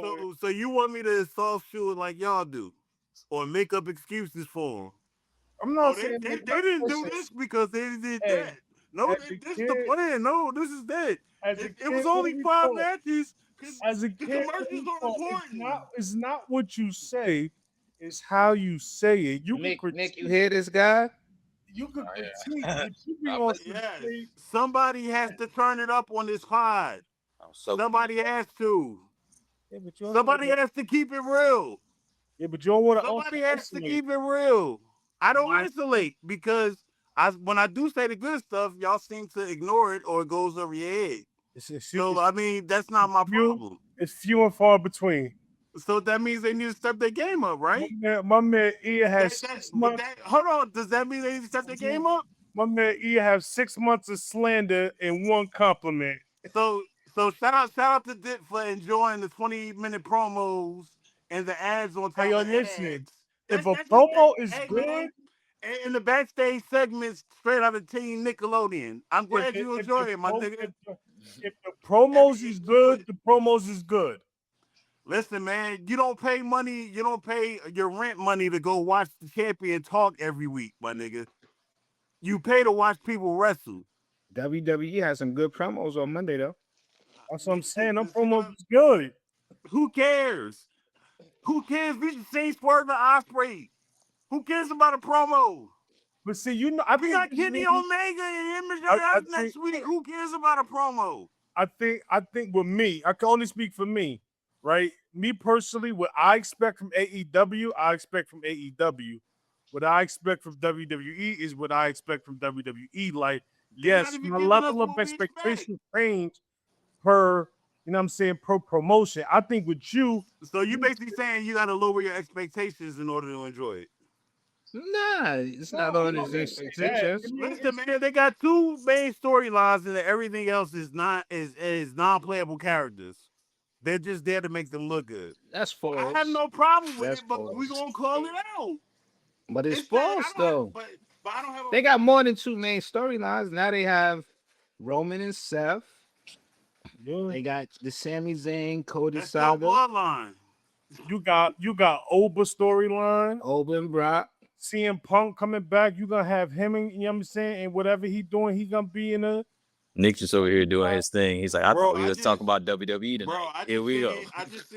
going. So you want me to soft shoe it like y'all do, or make up excuses for them? I'm Oh, not they, saying they, that. they didn't do Listen, this because they did hey, that. No, as a this is the kid, plan. No, this is that. as a It was kid, what only we 5 matches because as a the kid, what commercials we are thought, important. it's not what you say, it's how you say it. You can Nick, you critique, hear this guy? you can Oh, critique, yeah. but you be I'm on listening. some Yes, shit. somebody has to turn it up on this pod. I'm soaking it. Somebody has to. Yeah, but you don't Somebody wanna, has to keep it real. yeah, but you don't want to also Somebody has to isolate. keep it real. I don't My, isolate because when I do say the good stuff, y'all seem to ignore it or it goes over your head. So I mean, that's not my few, problem. it's few and far between. So that means they need to step their game up, right? My man Ia has That, 6 months. hold on. Does that mean they need to step their game up? My man Ia has 6 months of slander and one compliment. So shout out to Dick for enjoying the 20-minute promos and the ads on Hey, top yo, of listen. ads. If a That's just promo is hey good, man. And the backstage segments straight out of Teen Nickelodeon. I'm glad you enjoy it, my nigga. if the promos Every is good, the promos is good. listen, man, you don't pay money, you don't pay your rent money to go watch the champion talk every week, my nigga. You pay to watch people wrestle. WWE has some good promos on Monday though. That's what I'm saying. Them See what promos is good. who cares? Who cares? We just seen Swerve and Ospreay. Who cares about a promo? But see, I We think got Kenny Omega and I MJF think next week. Who cares about a promo? I think with me, I can only speak for me, right? Me personally, what I expect from AEW, I expect from AEW. What I expect from WWE is what I expect from WWE. Like, They're not yes, even my giving us level of what we expect. expectation range per, you know what I'm saying, per promotion. I think with you, So you basically saying you got to lower your expectations in order to enjoy it. Nah, it's not no, on I his didn't say that. I expectations. mean, Listen, man, they got two main storylines, and everything else is non-playable characters. They're just there to make them look good. That's I have false. no problem with That's it, but we false. gonna call it out. But it's It's that I false don't have, though. but I don't have a. They got more than two main storylines. Now they have Roman and Seth. They got the Sami Zayn, Cody That's your saga, bloodline. you got Oba storyline. Owen Brock. CM Punk coming back. You gonna have him, and you know what I'm saying, and whatever he doing, he gonna be in a. Nick just over here doing his thing. He's like, I Bro, thought we was talking about WWE tonight. bro, Here we go. I just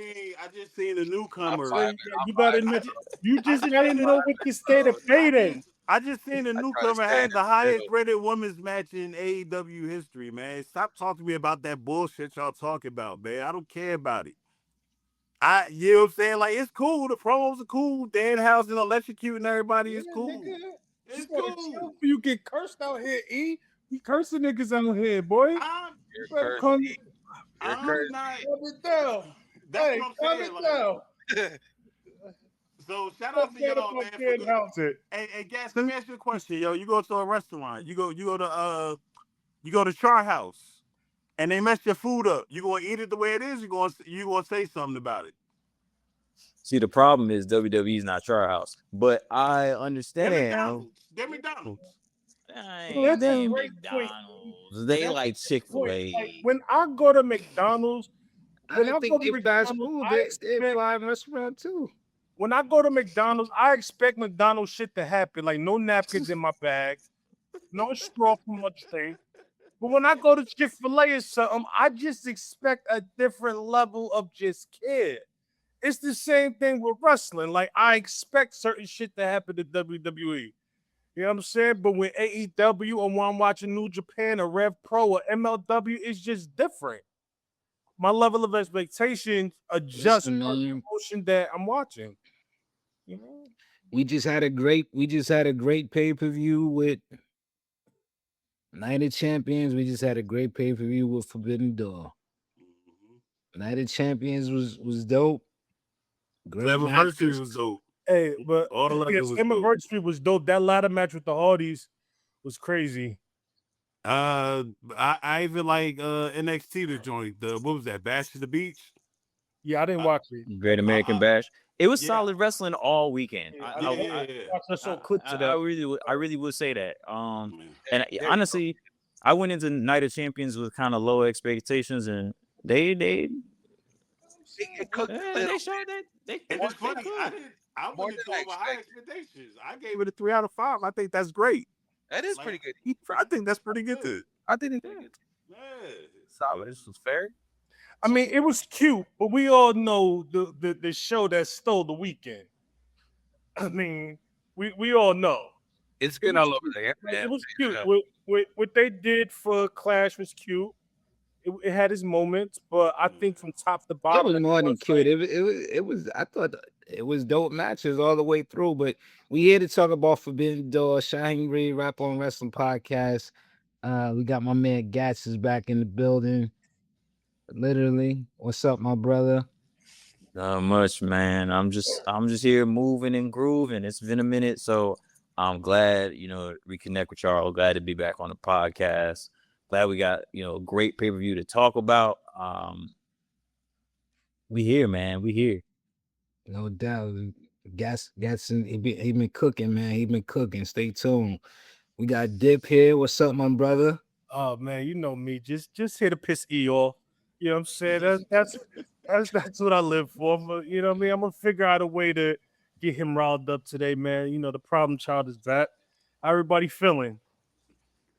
seen the newcomer. So you gotta know. You I just just gotta seen know what your state of fate is. I just seen the I try to newcomer stand had in the the highest middle. rated women's match in AEW history, man. Stop talking to me about that bullshit y'all talking about, man. I don't care about it. You know what I'm saying? Like, it's cool. The promos are cool. Danhausen electrocuting everybody is cool. It's cool. You get cursed out here, E. We cursing niggas out here, boy. I'm, You You're better cursed. calm You're I'm not. it down. That's Hey, what I'm calm saying. it Like, down. so shout Fuck out to that y'all, about man. Danhausen. Hey, Gas, let me ask you a question, yo. You go to a restaurant. You go to Char House, and they mess your food up. You gonna eat it the way it is? You gonna say something about it? See, the problem is WWE's not Char House, but I understand. They're McDonald's. Dang, That's a they great point. McDonald's. They That's like a good point. Like, Chick-fil-A. when I go to McDonald's, I when I didn't go think to they fast McDonald's, food. I They expect fly restaurant too. when I go to McDonald's, I expect McDonald's shit to happen. Like no napkins in my bag, no straw for my thing. But when I go to Chick-fil-A or something, I just expect a different level of just care. It's the same thing with wrestling. Like I expect certain shit to happen to WWE. You know what I'm saying? But when AEW or when I'm watching New Japan or Rev Pro or MLW, it's just different. My level of expectations adjusts Listen, per man, promotion that I'm watching. You know? we just had a great pay-per-view with Night of Champions. We just had a great pay-per-view with Forbidden Door. Night of Champions was dope. Great Anniversary matches. was dope. Hey, but All the letters was dope. anniversary was dope. That ladder match with the Hardys was crazy. I even like NXT the joint. What was that? Bash to the Beach. Yeah, I didn't watch it. Great American Bash. It was yeah. solid wrestling all weekend. Yeah, I watched that show clips of that. I really would say that. And honestly, I went into Night of Champions with kind of low expectations, and they It cooked a Yeah, little. they showed that. And More it's funny. than I more went into than I it with high expected. expectations. I gave it a 3 out of 5. I think that's great. That is Like, pretty good. I think that's pretty good. I think it's pretty good. Yeah. Solid. This was fair. I mean, it was cute, but we all know the show that stole the weekend. I mean, we all know. It's It been was all over cute. the Like, internet. it was You cute. know. What they did for Clash was cute. It had its moments, but I think from top to It bottom, was more than was cute. like, It was. I thought it was dope matches all the way through. But we here to talk about Forbidden Door, Shaheen Reed, Rap on Wrestling podcast. We got my man Gats is back in the building. Literally, what's up, my brother? Not much, man. I'm just here moving and grooving. It's been a minute, so I'm glad, reconnect with y'all. Glad to be back on the podcast. Glad we got, a great pay-per-view to talk about. We here, man. We here. No doubt. Gatson, he been cooking, man. He been cooking. Stay tuned. We got Dip here. What's up, my brother? oh man, you know me, just here to piss E off. You know what I'm saying? That's what I live for. You know what I mean? I'm gonna figure out a way to get him riled up today, man. You know the problem child is back. How everybody feeling?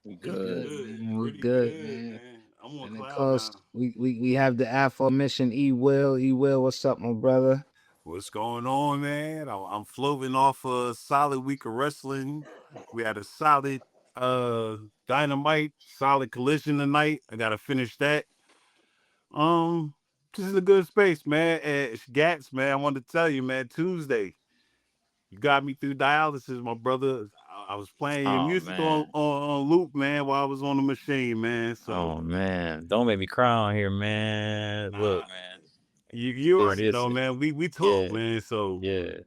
We Pretty good, good. man. We Pretty good, good, man. man. I'm on And of cloud course, now. we have the aforementioned E Will. E Will, what's up, my brother? What's going on, man? I'm floating off a solid week of wrestling. We had a solid Dynamite, solid Collision tonight. I gotta finish that. Um, this is a good space, man. And Gats, man, I wanted to tell you, man, Tuesday, you got me through dialysis, my brother. I was playing your Oh music on, man. on loop, man, while I was on the machine, man. So Oh man. Don't make me cry on here, man. nah, Look, man. you This already this know, man. We talk, yeah, man. So yeah.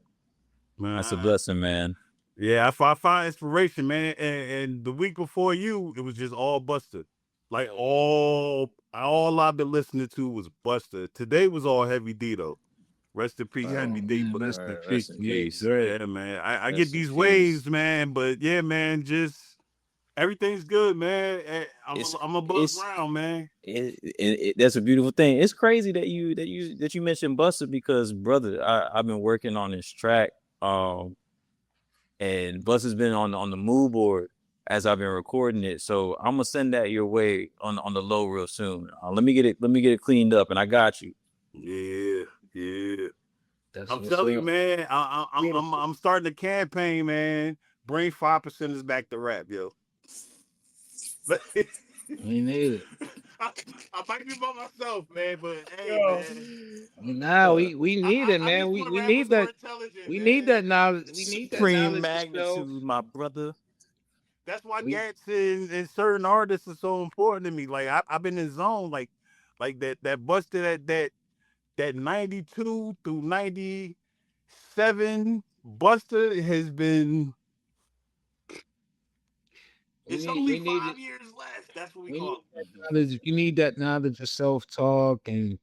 man, That's a blessing, man. yeah, I find inspiration, man. And the week before you, it was just all Buster. Like all I've been listening to was Buster. Today was all Heavy D though. Rest in peace, Heavy D. Man, But rest All in right, peace. rest in Yeah, peace. great. yeah, man, I get Rest in these peace. waves, man. But yeah, man, just everything's good, man. It's I'm above it's ground, man. that's a beautiful thing. It's crazy that you mentioned Buster because brother, I've been working on this track. And Buster's been on the mood board as I've been recording it. So I'm gonna send that your way on the low real soon. Let me get it cleaned up, and I got you. Yeah, yeah. That's I'm what's telling you, up. man. Beautiful. I'm starting a campaign, man. Bring 5% back to rap, yo. We need it. I, I might be by myself, man, but hey, Yo, man. Nah, we need it, I man. just We want we rappers need more that. intelligent, We need man. that knowledge. We need that Supreme knowledge to show. magnitude, my brother. That's why We Gats and certain artists are so important to me. Like I've been in zone, like that busted that 92 through 97 Buster has been. It's only we need it. 5 years left. That's what we We need call that it. knowledge. You need that knowledge of self talk and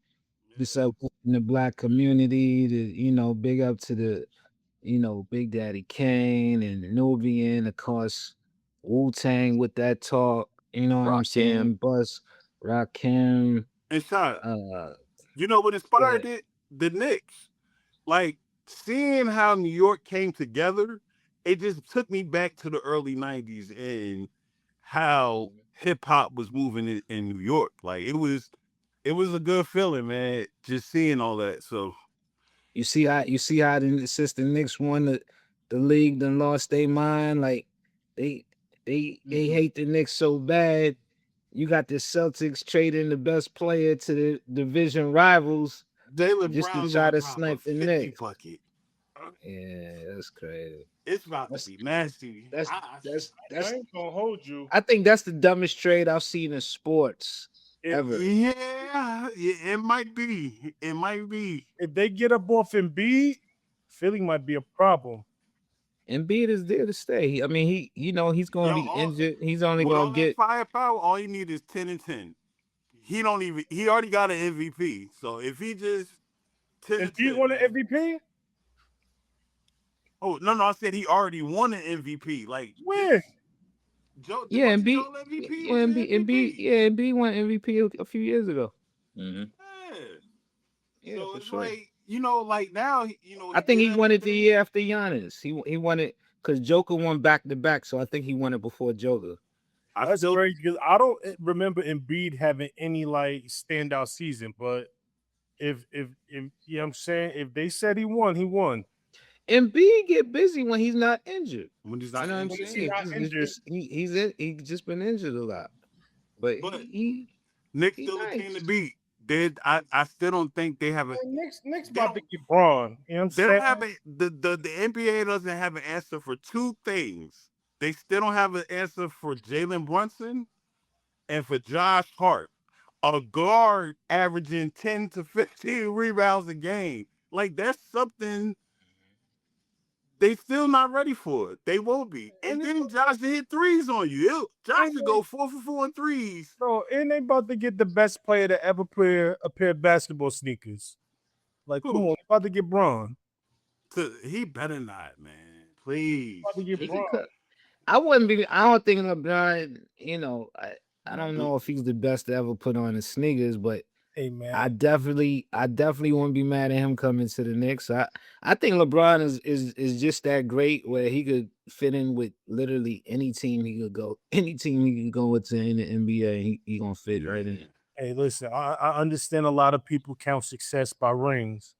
this up in the black community. To big up to the Big Daddy Kane and Nubian, of course, Wu Tang with that talk. You know what I'm Rakim. saying? Bus, Rakim. And Sean, Uh, you know what go inspired ahead. it? The Knicks. Like seeing how New York came together, it just took me back to the early '90s and how hip hop was moving in New York. Like it was a good feeling, man. Just seeing all that. So You see how the assistant Knicks won the league, then lost their mind. Like they they hate the Knicks so bad. You got the Celtics trading the best player to the division rivals Jalen just to Brown try gonna to drop a snipe the 50 Knicks. bucket. Yeah, that's crazy. It's about to That's be nasty. that's that's I that's. ain't gonna hold you. I think that's the dumbest trade I've seen in sports If ever. Yeah, it might be. It might be. if they get up off Embiid, Philly might be a problem. Embiid is there to stay. I mean, he's going Yo, to be injured. He's only with going all to that get. firepower, all you need is 10 and 10. He already got an MVP. So if he just 10 and Embiid 10, won an man. MVP? Oh, no, I said he already won an MVP. Like this When? Joe Yeah, wasn't Embiid. Joel MVP? He Yeah, was an Embiid. MVP. Yeah, Embiid won MVP a few years ago. Mm-hmm. Yeah. Yeah, So for it's sure. like, like now, I think he did won it the everything. year after Giannis. He won it because Joker won back to back, so I think he won it before Joker. I That's still great because I don't remember Embiid having any like standout season. But if you know what I'm saying, if they said he won, he won. Embiid get busy when he's not injured. when he's You not know what I'm When injured. is saying? he It's not just, injured? he's just been injured a lot, but But he Nick's he still a team nice. to beat. I still don't think they have a. Nick's They about to don't. get Braun. You know what I'm They don't saying? have the NBA doesn't have an answer for two things. They still don't have an answer for Jalen Brunson and for Josh Hart, a guard averaging 10 to 15 rebounds a game. Like that's something they still not ready for it. They won't be. And then Josh hit threes on you. Josh And would go 4 for 4 in threes. bro, and they about to get the best player to ever wear a pair of basketball sneakers. Like, come Who? on, about to get Braun. He better not, man. Please. About to get He Braun. could cut. I wouldn't be. I don't think LeBron. I don't know if he's the best to ever put on his sneakers, but Hey man, I definitely won't be mad at him coming to the Knicks. I think LeBron is just that great where he could fit in with literally any team he could go. Any team he could go with in the NBA, he gonna fit right in. hey, listen, I understand a lot of people count success by rings,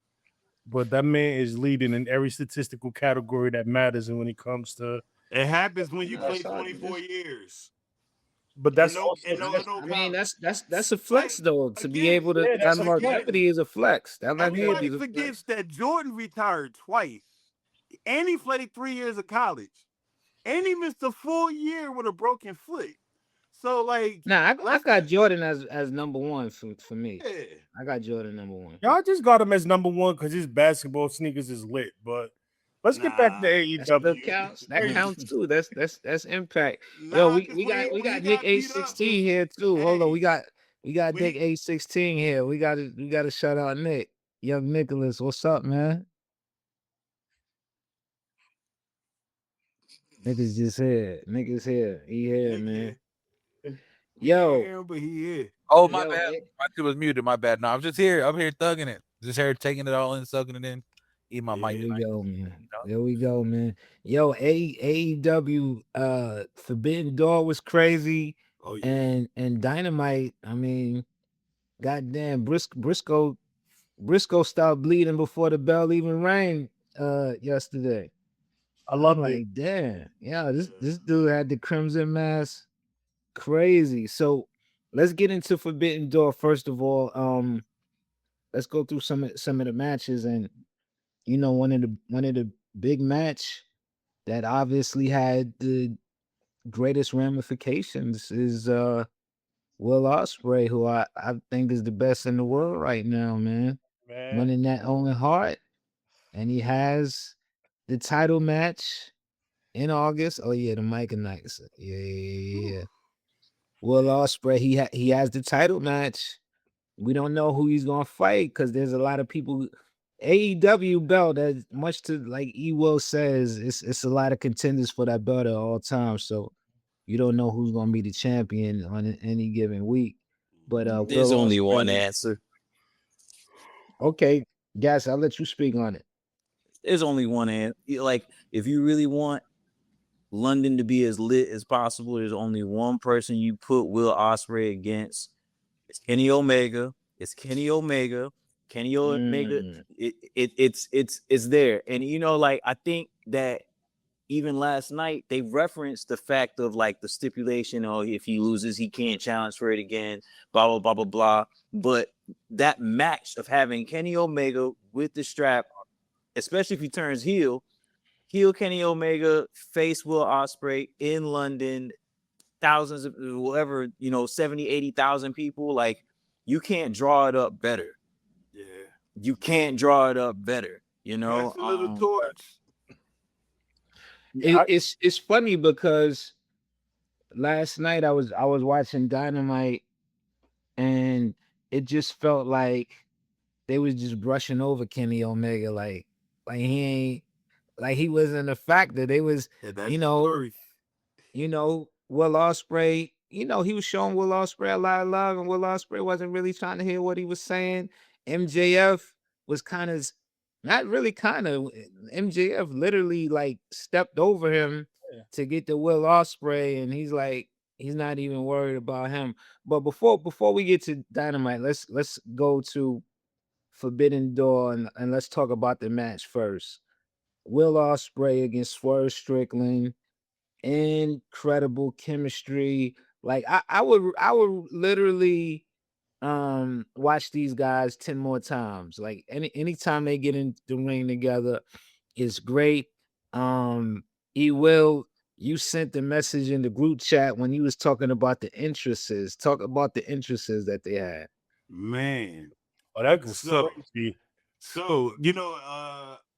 but that man is leading in every statistical category that matters. And when it comes to, It happens when you No, play it's all 24 years. but And that's no, also and no, that's, no I mean, college. that's a flex Like, though. To be again, able to yeah, that's that a flex. longevity is a flex. That longevity everybody is a forgets flex. that Jordan retired twice. And he played 3 years of college. And he missed a full year with a broken foot. So, like, Nah, I let's got Jordan as number one for me. yeah. I got Jordan number one. Y'all just got him as number one because his basketball sneakers is lit. But let's get back to Nah. That still AEW. counts. That counts too. That's impact. Yo, Nah, because we got when he Nick got beat up, A16 here too. Hold on, hey, we got when Nick he, A16 here. We got to shout out Nick. Young Nicholas, what's up, man? Niggas just here. Niggas here. He here, man. Yo, yeah, but he is. Oh, my yo, bad. My shit was muted. My bad. No, I'm just here. I'm here thugging it. Just here taking it all in, sucking it in. Eat my mic. There we go, man. know? There we go, man. Yo, AEW Forbidden Door was crazy. Oh, yeah. And Dynamite, I mean, goddamn Briscoe stopped bleeding before the bell even rang yesterday. I I'm love it. like, damn, yeah, this dude had the crimson mask. Crazy. So let's get into Forbidden Door first of all. Let's go through some of the matches, and one of the big match that obviously had the greatest ramifications is Will Ospreay, who I think is the best in the world right now, man. Man, Running that Owen Hart, and he has the title match in August. Oh yeah, the Micah Knights. Yeah. Will Ospreay, he has the title match. We don't know who he's gonna fight because there's a lot of people. AEW belt, as much to like E Will says, it's a lot of contenders for that belt at all times. So you don't know who's gonna be the champion on any given week. But There's Will only one Ospreay. answer. Okay, guys, I'll let you speak on it. There's only one answer. Like, if you really want London to be as lit as possible, there's only one person you put Will Ospreay against. It's Kenny Omega. Kenny Omega, Mm. it's there. And like, I think that even last night they referenced the fact of like the stipulation, oh, if he loses, he can't challenge for it again, blah blah blah blah blah. But that match of having Kenny Omega with the strap, especially if he turns heel Kenny Omega, face Will Ospreay in London, thousands of whatever, 70, 80,000 people, like, you can't draw it up better. Yeah. You can't draw it up better, That's a little torch. It's funny because last night I was watching Dynamite, and it just felt like they was just brushing over Kenny Omega, like he ain't, like he wasn't a factor. They was, Yeah, that's you the know, story. Will Ospreay, he was showing Will Ospreay a lot of love, and Will Ospreay wasn't really trying to hear what he was saying. MJF, was kind of not really kind of MJF literally like stepped over him to get the Will Ospreay, and he's not even worried about him. But before we get to Dynamite, let's go to Forbidden Door and let's talk about the match first. Will Ospreay against Swerve Strickland. Incredible chemistry. Like I would literally watch these guys 10 more times. Like anytime they get in the ring together, it's great. Will, you sent the message in the group chat when you was talking about the interests. Talk about the interests that they had. Man. Oh, that was So- crazy. So,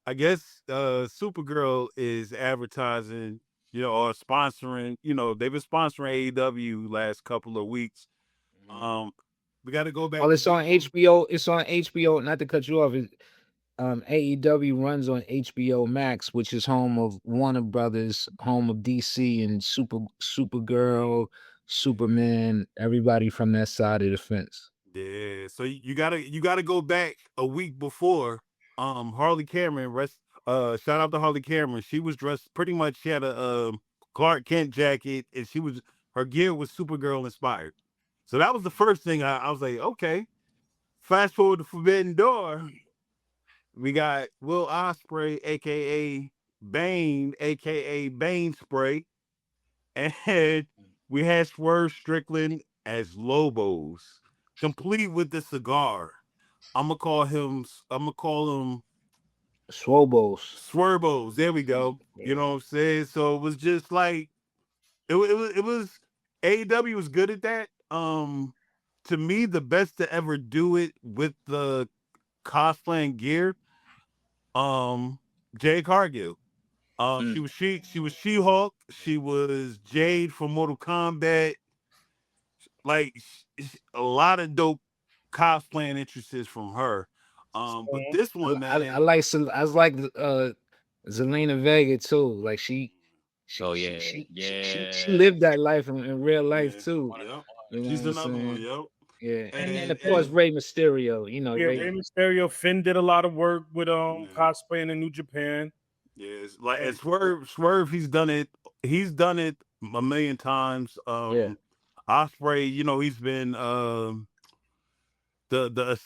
I guess Supergirl is advertising, or sponsoring, they've been sponsoring AEW last couple of weeks. We got to go back. Oh, it's on HBO. It's on HBO. Not to cut you off. AEW runs on HBO Max, which is home of Warner Brothers, home of DC and Supergirl, Superman, everybody from that side of the fence. Yeah, so you gotta go back a week before. Harley Cameron, shout out to Harley Cameron. She was dressed pretty much. She had a Clark Kent jacket, and her gear was Supergirl inspired. So that was the first thing I was like, okay. Fast forward to Forbidden Door, we got Will Ospreay, aka Bane, aka Bane Spray, and we had Swerve Strickland as Lobos, complete with the cigar. I'm gonna call him Swobos. Swervos. There we go. You know what I'm saying? So it was just like it was AEW was good at that. To me, the best to ever do it with the cosplaying gear. Jade Cargill. She was She-Hulk. She was Jade from Mortal Kombat. Like a lot of dope cosplaying interests from her. But this one, man, I like Zelina Vega too. Like she lived that life in real life too. Yep. You know She's what I'm another one, saying? yep. Yeah, and And- of course Rey Mysterio. You know, Yeah, Rey, Rey Mysterio. Finn did a lot of work with Yeah. cosplaying in New Japan. Yes, like and Swerve, he's done it a million times. Yeah. Ospreay, he's been the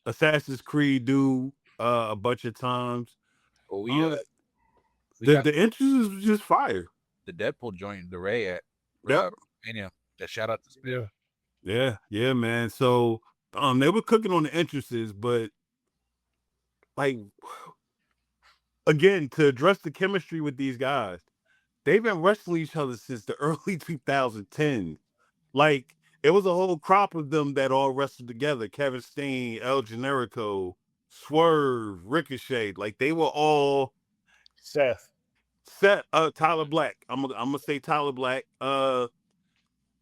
Assassin's Creed dude a bunch of times. Oh, we The got interest is just fire. the Deadpool joint, the Ray at Yep. Mania. That shout out to Spirit. Yeah, man. So they were cooking on the entrances, but like again, to address the chemistry with these guys, they've been wrestling each other since the early 2010s. Like it was a whole crop of them that all wrestled together. Kevin Steen, El Generico, Swerve, Ricochet. Like they were all Seth. Tyler Black. I'm gonna say Tyler Black.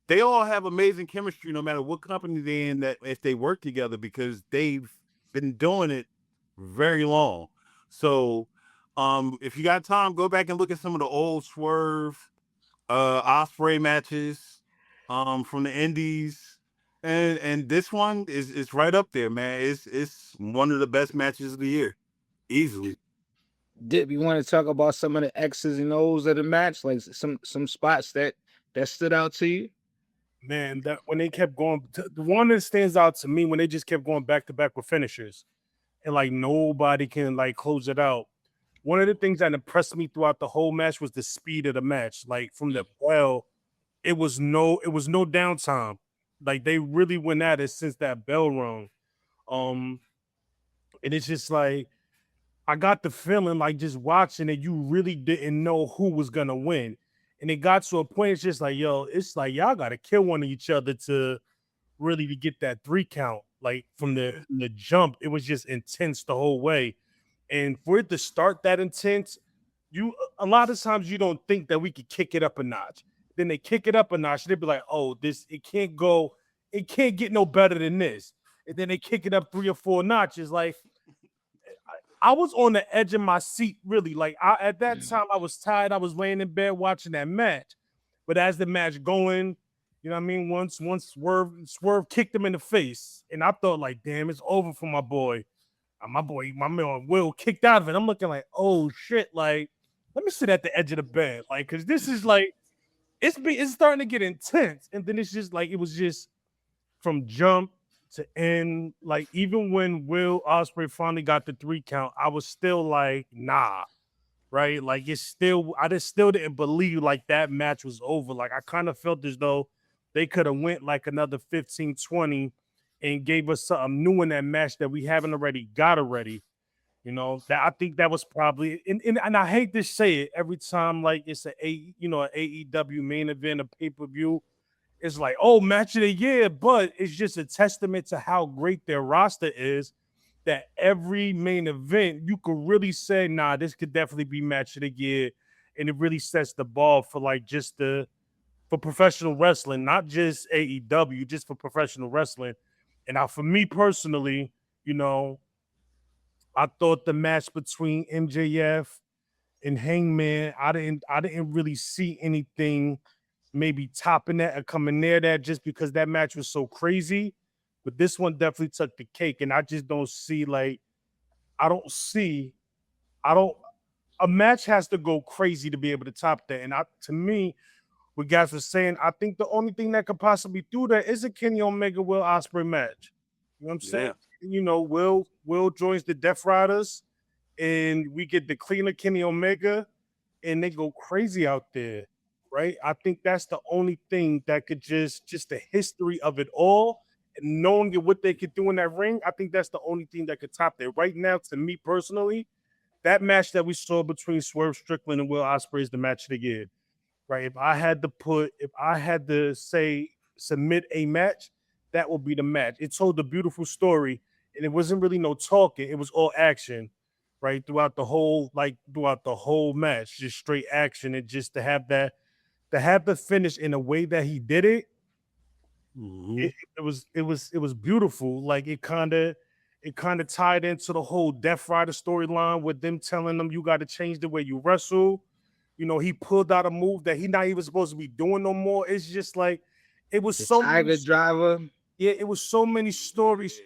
They all have amazing chemistry no matter what company they're in, that if they work together, because they've been doing it very long. So if you got time, go back and look at some of the old Swerve Ospreay matches from the indies. And this one is right up there, man. It's one of the best matches of the year. Easily. Dip, you want to talk about some of the X's and O's of the match, like some spots that stood out to you? Man, that when they kept going, the one that stands out to me when they just kept going back to back with finishers, and like nobody can like close it out. One of the things that impressed me throughout the whole match was the speed of the match. Like from the it was no downtime. Like they really went at it since that bell rung. And it's just like I got the feeling like just watching it, you really didn't know who was gonna win. And it got to a point, it's just like, yo, it's like y'all gotta kill one of each other to really to get that 3 count. Like from the jump, it was just intense the whole way. And for it to start that intense, a lot of times you don't think that we could kick it up a notch. Then they kick it up a notch, they'd be like, oh, it can't get no better than this. And then they kick it up 3 or 4 notches. Like I was on the edge of my seat, really. Like at that time, I was tired. I was laying in bed watching that match. But as the match going, you know what I mean? Once Swerve kicked him in the face, and I thought, like, damn, it's over for my boy. my man Will kicked out of it. I'm looking like, oh shit, like, let me sit at the edge of the bed, like, because this is like, it's starting to get intense, and then it's just like, it was just from jump to end, like, even when Will Ospreay finally got the 3 count, I was still like, nah, right? Like, I just still didn't believe like that match was over. Like, I kind of felt as though they could have went like another 15, 20 and gave us something new in that match that we haven't already got already. You know, that I think that was probably, and I hate to say it every time, like it's an AEW main event, a pay-per-view. It's like, oh, match of the year, but it's just a testament to how great their roster is that every main event you could really say, nah, this could definitely be match of the year. And it really sets the bar for like just for professional wrestling, not just AEW, just for professional wrestling. And now for me personally, you know, I thought the match between MJF and Hangman, I didn't really see anything maybe topping that or coming near that just because that match was so crazy. But this one definitely took the cake. And I just don't see a match has to go crazy to be able to top that. And to me, what guys were saying, I think the only thing that could possibly do that is a Kenny Omega Will Ospreay match. You know what I'm saying? You know, Will joins the Death Riders, and we get the cleaner Kenny Omega, and they go crazy out there, right? I think that's the only thing that could just the history of it all, and knowing what they could do in that ring. I think that's the only thing that could top that. Right now, to me personally, that match that we saw between Swerve Strickland and Will Ospreay is the match of the year, right? If I had to say submit a match, that would be the match. It told a beautiful story, and it wasn't really no talking. It was all action, right? Throughout the whole match, just straight action. And just to have the finish in the way that he did it, it was beautiful. Like it kind of tied into the whole Death Rider storyline with them telling them you got to change the way you wrestle. You know, he pulled out a move that he not even supposed to be doing no more. It's just like it was so Tiger Driver. Yeah, it was so many stories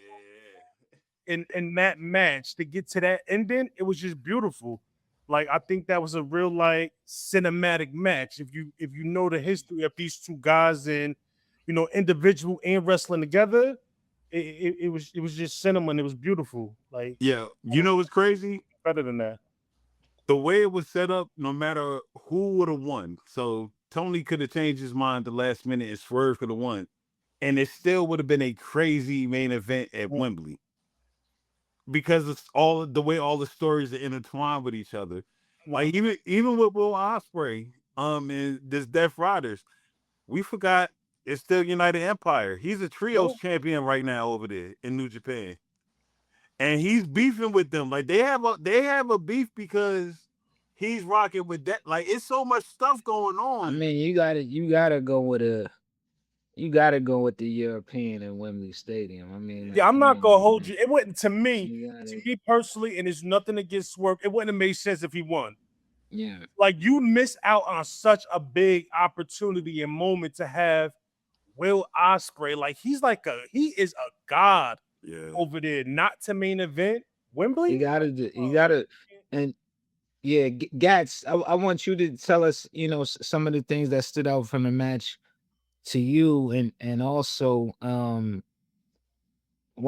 in that match to get to that ending. It was just beautiful. Like I think that was a real like cinematic match. If you know the history of these two guys and you know individual and wrestling together, it was just cinema. It was beautiful. Like Yeah, you know what's crazy? Better than that. The way it was set up, no matter who would have won. So Tony could have changed his mind the last minute and Swerve could have won. And it still would have been a crazy main event at Wembley. Because it's all the way all the stories are intertwined with each other. Like even with Will Ospreay, and this Death Riders, we forgot it's still United Empire. He's a trios champion right now over there in New Japan. And he's beefing with them. Like they have a beef because he's rocking with that. Like it's so much stuff going on. I mean, you gotta go with the European and Wembley Stadium. I mean, yeah, I'm not gonna hold you. It wouldn't to me personally, and it's nothing against Swerve. It wouldn't have made sense if he won. Yeah, like you miss out on such a big opportunity and moment to have Will Ospreay. Like he is a god over there. Not to main event Wembley. You gotta, and yeah, Gats. I want you to tell us, you know, some of the things that stood out from the match to you, and also one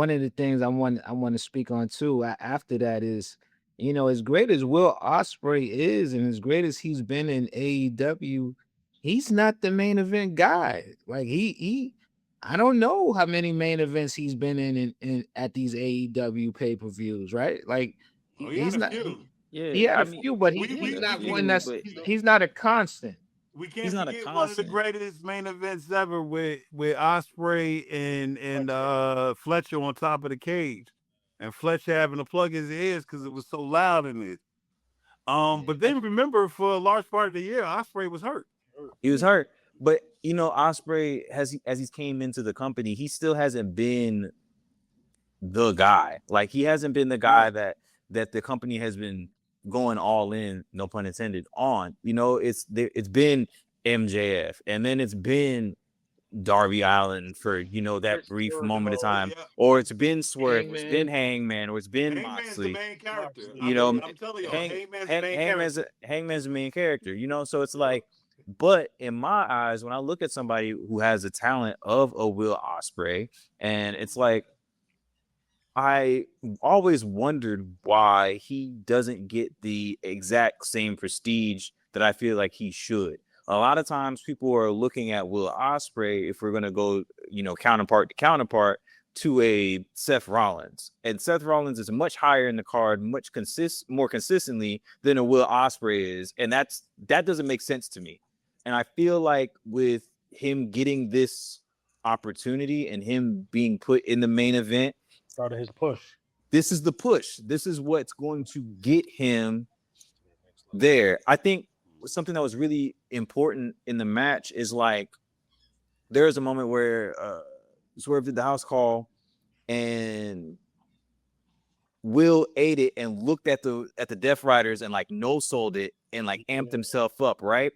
of the things I want to speak on too after that is, you know, as great as Will Ospreay is and as great as he's been in AEW, he's not the main event guy. Like I don't know how many main events he's been in at these AEW pay-per-views, right? Like he's not. Yeah, he had a few, but he's not one that's he's not a constant. We can't forget one of the greatest main events ever with Ospreay and Fletcher on top of the cage, and Fletcher having to plug his ears because it was so loud in it. But then remember, for a large part of the year, Ospreay was hurt. He was hurt, but you know, Ospreay as he came into the company, he still hasn't been the guy. Like he hasn't been the guy that the company has been going all in, no pun intended, on. You know, it's been MJF, and then it's been Darby Allin for that brief moment of time, or it's been Swerve, or it's been Hangman, or it's been Hangman's the Moxley. main character. I'm telling you, Hangman's the main character. So it's like, but in my eyes, when I look at somebody who has the talent of a Will Ospreay, and it's like, I always wondered why he doesn't get the exact same prestige that I feel like he should. A lot of times people are looking at Will Ospreay, if we're going to go, counterpart to counterpart, to a Seth Rollins. And Seth Rollins is much higher in the card, more consistently than a Will Ospreay is. And that doesn't make sense to me. And I feel like with him getting this opportunity and him being put in the main event, started his push. This is the push. This is what's going to get him there. I think something that was really important in the match is like, there was a moment where Swerve did the house call and Will ate it and looked at the Death Riders and like no-sold it and like amped himself up, right?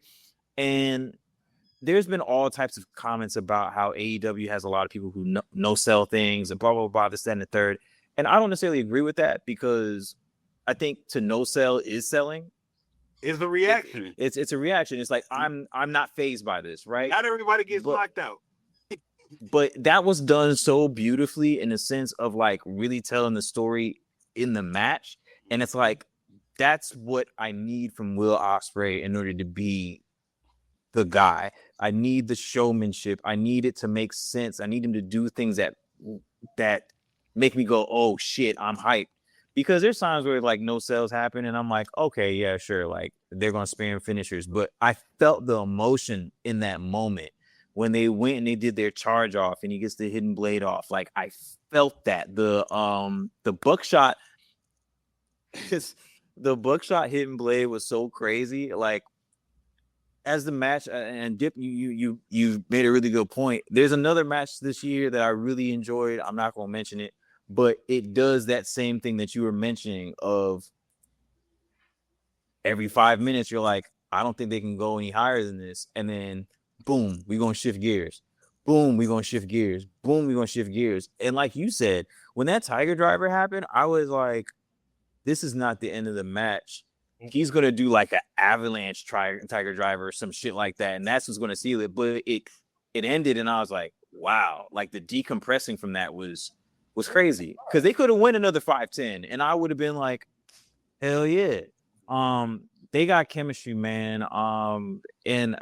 And there's been all types of comments about how AEW has a lot of people who no-sell things and blah, blah, blah, this, that, and the third. And I don't necessarily agree with that, because I think to no-sell is selling. It's a reaction. It's a reaction. It's like, I'm not fazed by this, right? Not everybody gets knocked out. But that was done so beautifully in the sense of like really telling the story in the match. And it's like, that's what I need from Will Ospreay in order to be the guy. I need the showmanship. I need it to make sense. I need him to do things that make me go, oh shit, I'm hyped. Because there's times where like no sales happen and I'm like, okay, yeah, sure, like they're gonna spam finishers. But I felt the emotion in that moment when they went and they did their charge off and he gets the hidden blade off. Like I felt that. The buckshot the buckshot hidden blade was so crazy. Like, as the match, and Dip, you made a really good point. There's another match this year that I really enjoyed. I'm not going to mention it, but it does that same thing that you were mentioning of every 5 minutes, you're like, I don't think they can go any higher than this. And then, boom, we're going to shift gears. Boom, we're going to shift gears. Boom, we're going to shift gears. And like you said, when that Tiger Driver happened, I was like, this is not the end of the match. He's going to do like an avalanche Tiger Driver or some shit like that. And that's what's going to seal it. But it ended and I was like, wow, like the decompressing from that was crazy. Because they could have won another 5-10 and I would have been like, hell yeah. They got chemistry, man. And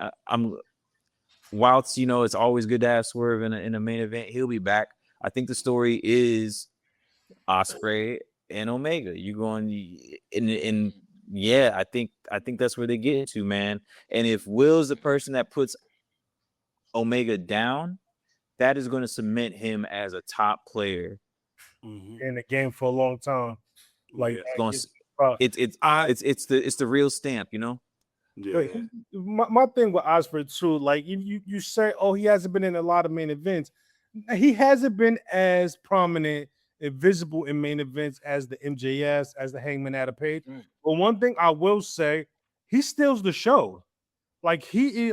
whilst, it's always good to have Swerve in a main event, he'll be back. I think the story is Ospreay and Omega. You're going in. Yeah, I think that's where they get to, man. And if Will's the person that puts Omega down, that is going to cement him as a top player in the game for a long time. Like it's the real stamp, Yeah. My thing with Ospreay too, like you say, oh, he hasn't been in a lot of main events. He hasn't been as prominent and visible in main events as the MJS, as the Hangman Adam Page. But one thing I will say, he steals the show. Like he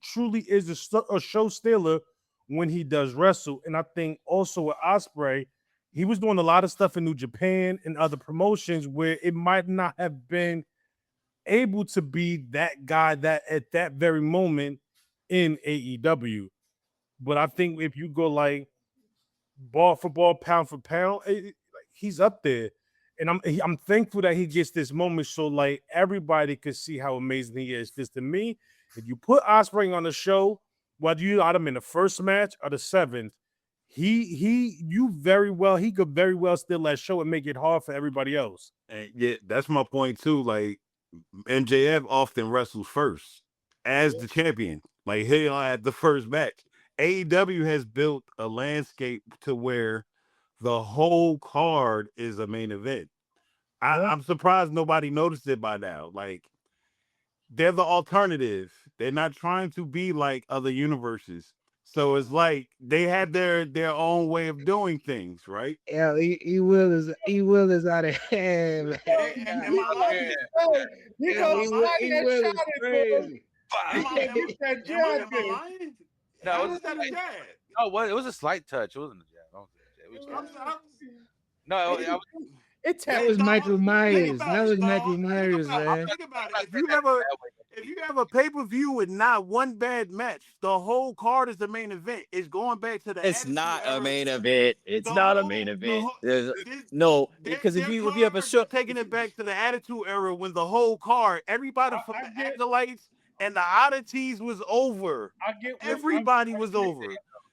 truly is a show stealer when he does wrestle. And I think also with Ospreay, he was doing a lot of stuff in New Japan and other promotions where it might not have been able to be that guy that at that very moment in AEW. But I think if you go like ball for ball, pound for pound, he's up there. And I'm thankful that he gets this moment so like everybody could see how amazing he is. Because to me, if you put Ospreay on the show, whether you got him in the first match or the seventh, he could very well steal that show and make it hard for everybody else. And yeah, that's my point too. Like MJF often wrestles first as the champion. Like he at the first match. AEW has built a landscape to where the whole card is a main event. I'm surprised nobody noticed it by now. Like, they're the alternative. They're not trying to be like other universes. So it's like they had their own way of doing things, right? Yeah, he will is out of hand. Am I lying? He will is crazy. Am I lying? No, How it was, is that a jab? no, it was a slight touch. It wasn't a jab. I don't think it was a jab. No, It That was tapped. Michael Myers. Think That about was it, Michael dog. Myers, man. Think about it. If you have a pay-per-view with not one bad match, the whole card is the main event. It's going back to the It's Attitude not a Era. main event. It's The not a whole- main the event. whole- There's this- no, their- because if their you have a cards show, are taking it back to the Attitude Era when the whole card, everybody from I the get- Acolytes and the Oddities was over. I get what- Everybody was over.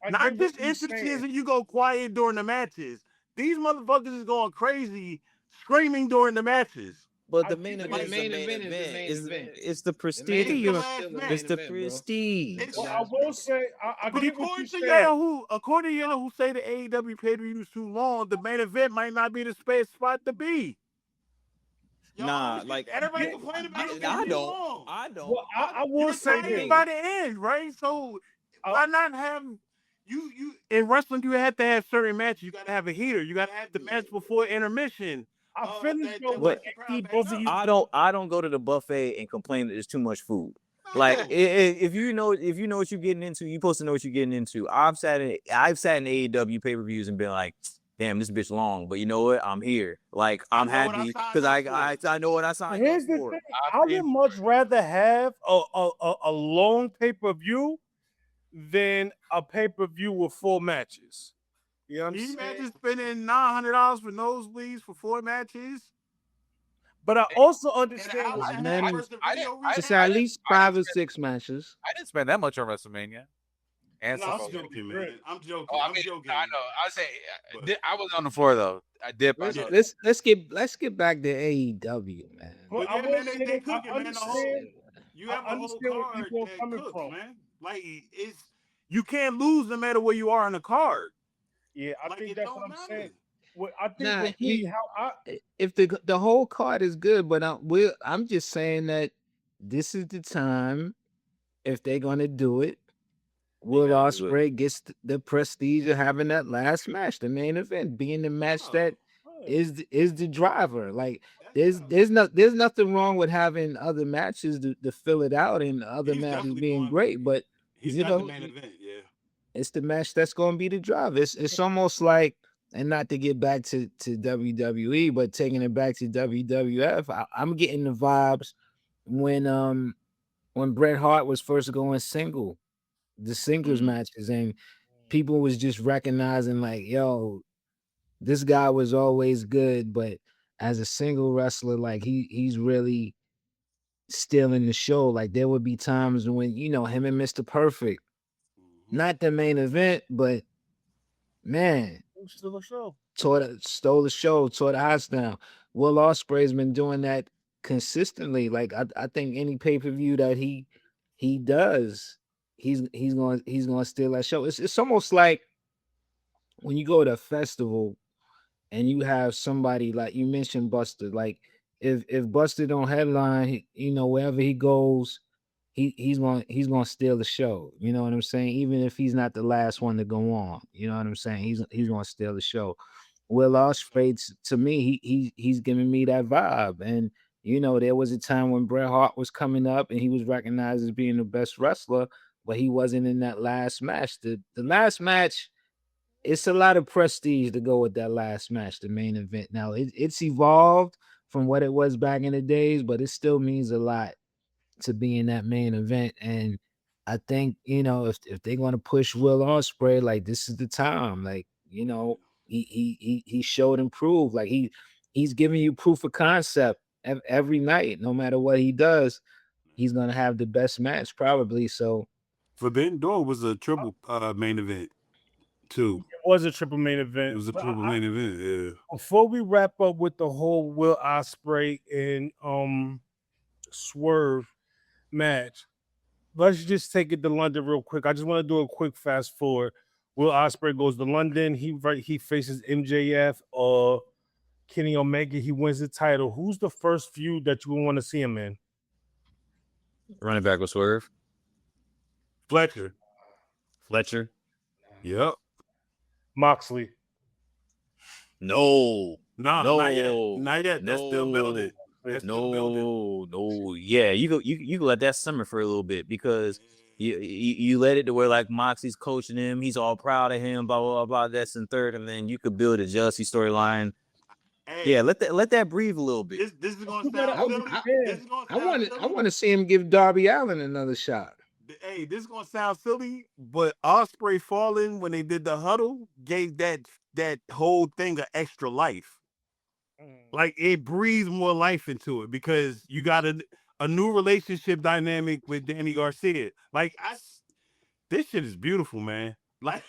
I Not get what just you're instances saying. and you go quiet during the matches. These motherfuckers is going crazy, screaming during the matches. but I the get main the event is the main main event is the event. main event. It's the main prestige. event still the It's main the event, bro. prestige. It's- Well, I will say, I But get what according you're to saying. y'all who say the AEW pay-per-view is too long, the main event might not be the space spot to be. Nah, like everybody complain about it. I being don't. long. I don't. Well, I will You're say tired this. by the end, right? So why not have you in wrestling? You have to have certain matches. You got to have a heater. You got to have the match before intermission. I finished though What- with see both of you. I don't go to the buffet and complain that there's too much food. Like if you know what you're getting into, you're supposed to know what you're getting into. I've sat in AEW pay-per-views and been like, damn, this bitch long, but you know what? I'm here. Like I'm I know what I happy signed because up I know what I signed Here's up the for. thing. I would much rather have a long pay-per-view than a pay-per-view with 4 matches. You know what I'm Can you saying? imagine spending $900 for nosebleeds for 4 matches? But I also And understand an hour what and you a half Man, worth of I video didn't- I It's research? at least 5 or 6 matches. I didn't spend that much on WrestleMania. And No, some I'm other- joking, man. I'm joking. Oh, I'm joking. I know. I say But- I was on the floor though. I dipped. I know. Let's get back to AEW, man. But But I yeah, will man, say they this, cooking, I man. The whole, understand. you have I a whole understand where card people are that coming cooks, from. man. Like it's you can't lose no matter where you are in the card. Yeah, I Like think it that's don't what I'm matter. saying. What I think Nah, with me, how I If the whole card is good, but I'm just saying that this is the time if they're gonna do it. Will gotta do it. Ospreay gets the prestige of having that last match, the main event, being the match Oh, that is the driver. Like there's nothing wrong with having other matches to fill it out and other He's matches definitely being going- great, but He's you not know, the main event, yeah. it's the match that's going to be the driver. It's almost like, and not to get back to WWE, but taking it back to WWF, I'm getting the vibes when Bret Hart was first going single, the singles matches, and people was just recognizing like, yo, this guy was always good, but as a single wrestler, like he's really stealing the show. Like there would be times when him and Mr. Perfect, not the main event, but man, still a show. stole the show, tore the house down. Will Ospreay's been doing that consistently. Like I think any pay-per-view that he does, he's gonna steal that show. It's almost like when you go to a festival and you have somebody like you mentioned Buster. Like if Buster don't headline, wherever he goes, he's gonna steal the show. You know what I'm saying? Even if he's not the last one to go on, you know what I'm saying? He's gonna steal the show. Will Ospreay, to me, he's giving me that vibe. And there was a time when Bret Hart was coming up and he was recognized as being the best wrestler, but he wasn't in that last match. The last match, it's a lot of prestige to go with that last match, the main event. Now it's evolved from what it was back in the days, but it still means a lot to be in that main event. And I think, if they're gonna push Will Ospreay, like this is the time. Like, he showed and proved. Like he's giving you proof of concept every night. No matter what he does, he's gonna have the best match probably. So Forbidden Door was a triple main event too. It was a triple main event. It was a But triple main event, yeah. Before we wrap up with the whole Will Ospreay and Swerve match, let's just take it to London real quick. I just want to do a quick fast forward. Will Ospreay goes to London. He faces MJF or Kenny Omega. He wins the title. Who's the first feud that you would want to see him in? Running back with Swerve. Fletcher. Yep. Moxley. No. No, No. not yet. Not yet. That's still building. That's still building. No. Yeah, you go let that simmer for a little bit because You let it to where like Moxie's coaching him, he's all proud of him, blah blah blah. That's in third, and then you could build a Jussie storyline. Hey, Yeah, let that breathe a little bit. this is gonna gotta sound silly. understand. This is gonna I sound want silly. to see him give Darby Allin another shot. Hey, this is gonna sound silly, but Ospreay falling when they did the huddle gave that whole thing an extra life. Like it breathes more life into it because you got a new relationship dynamic with Danny Garcia. Like this shit is beautiful, man. Like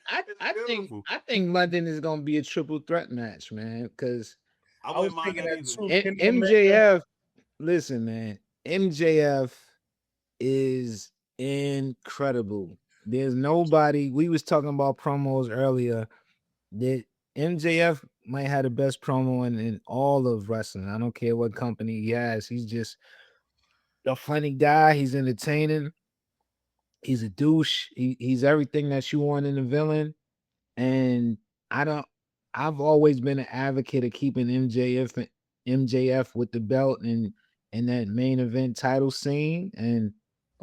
I think London is gonna be a triple threat match, man. Because I I was wouldn't mind thinking that that either. too. Kenny Omega. MJF, listen, man, MJF is incredible. There's nobody. We was talking about promos earlier. That MJF might have the best promo in all of wrestling. I don't care what company he has. He's just a funny guy. He's entertaining. He's a douche. He's everything that you want in a villain. And I've always been an advocate of keeping MJF with the belt and that main event title scene. And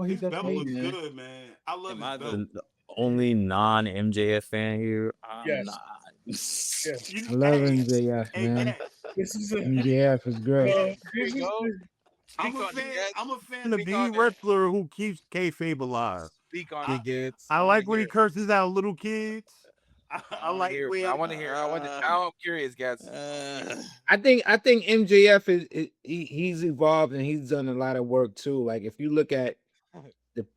His belt hey, looks man. good, man. I love Am I his belt. the only non MJF fan here? I'm Yes. not. Yes. I love MJF, Hey, man. Cat, This is a MJF is great. this is I'm Speak a on fan. it, Gats. I'm a fan of Speak the on it. wrestler who keeps kayfabe alive. Speak on it, Gets. I like when he curses out little kids. I I like hear. when I want to hear. I'm curious, Gats. I think MJF he's evolved and he's done a lot of work too. Like if you look at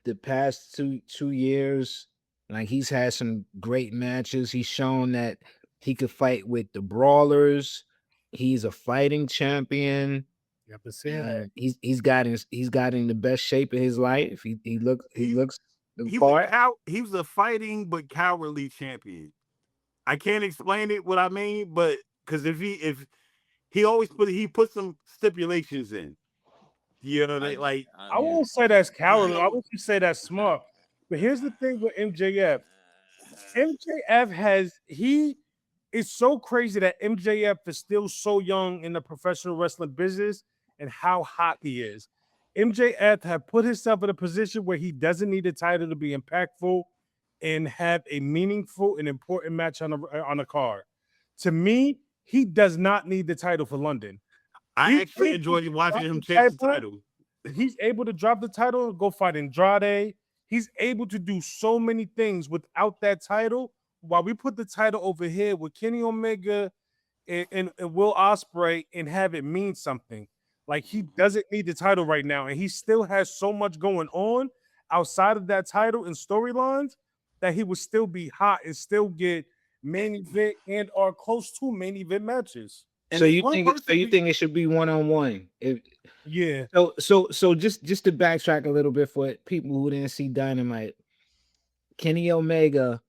the past 2 years, like he's had some great matches. He's shown that he could fight with the brawlers. He's a fighting champion. You have to say that. He's got in the best shape of his life. He looks the he part. was a fighting but cowardly champion. I can't explain it what I mean, but because if he always put some stipulations in. You know, I won't say that's cowardly. I would say that's smart. But here's the thing with MJF. It's so crazy that MJF is still so young in the professional wrestling business and how hot he is. MJF have put himself in a position where he doesn't need a title to be impactful and have a meaningful and important match on a card. To me, he does not need the title for London. I actually enjoyed watching him chase the title. He's able to drop the title and go fight Andrade. He's able to do so many things without that title. While we put the title over here with Kenny Omega and Will Ospreay and have it mean something. Like he doesn't need the title right now, and he still has so much going on outside of that title and storylines that he would still be hot and still get main event and or close to main event matches. So you think it should be 1-on-1? Yeah. So just to backtrack a little bit for people who didn't see Dynamite, Kenny Omega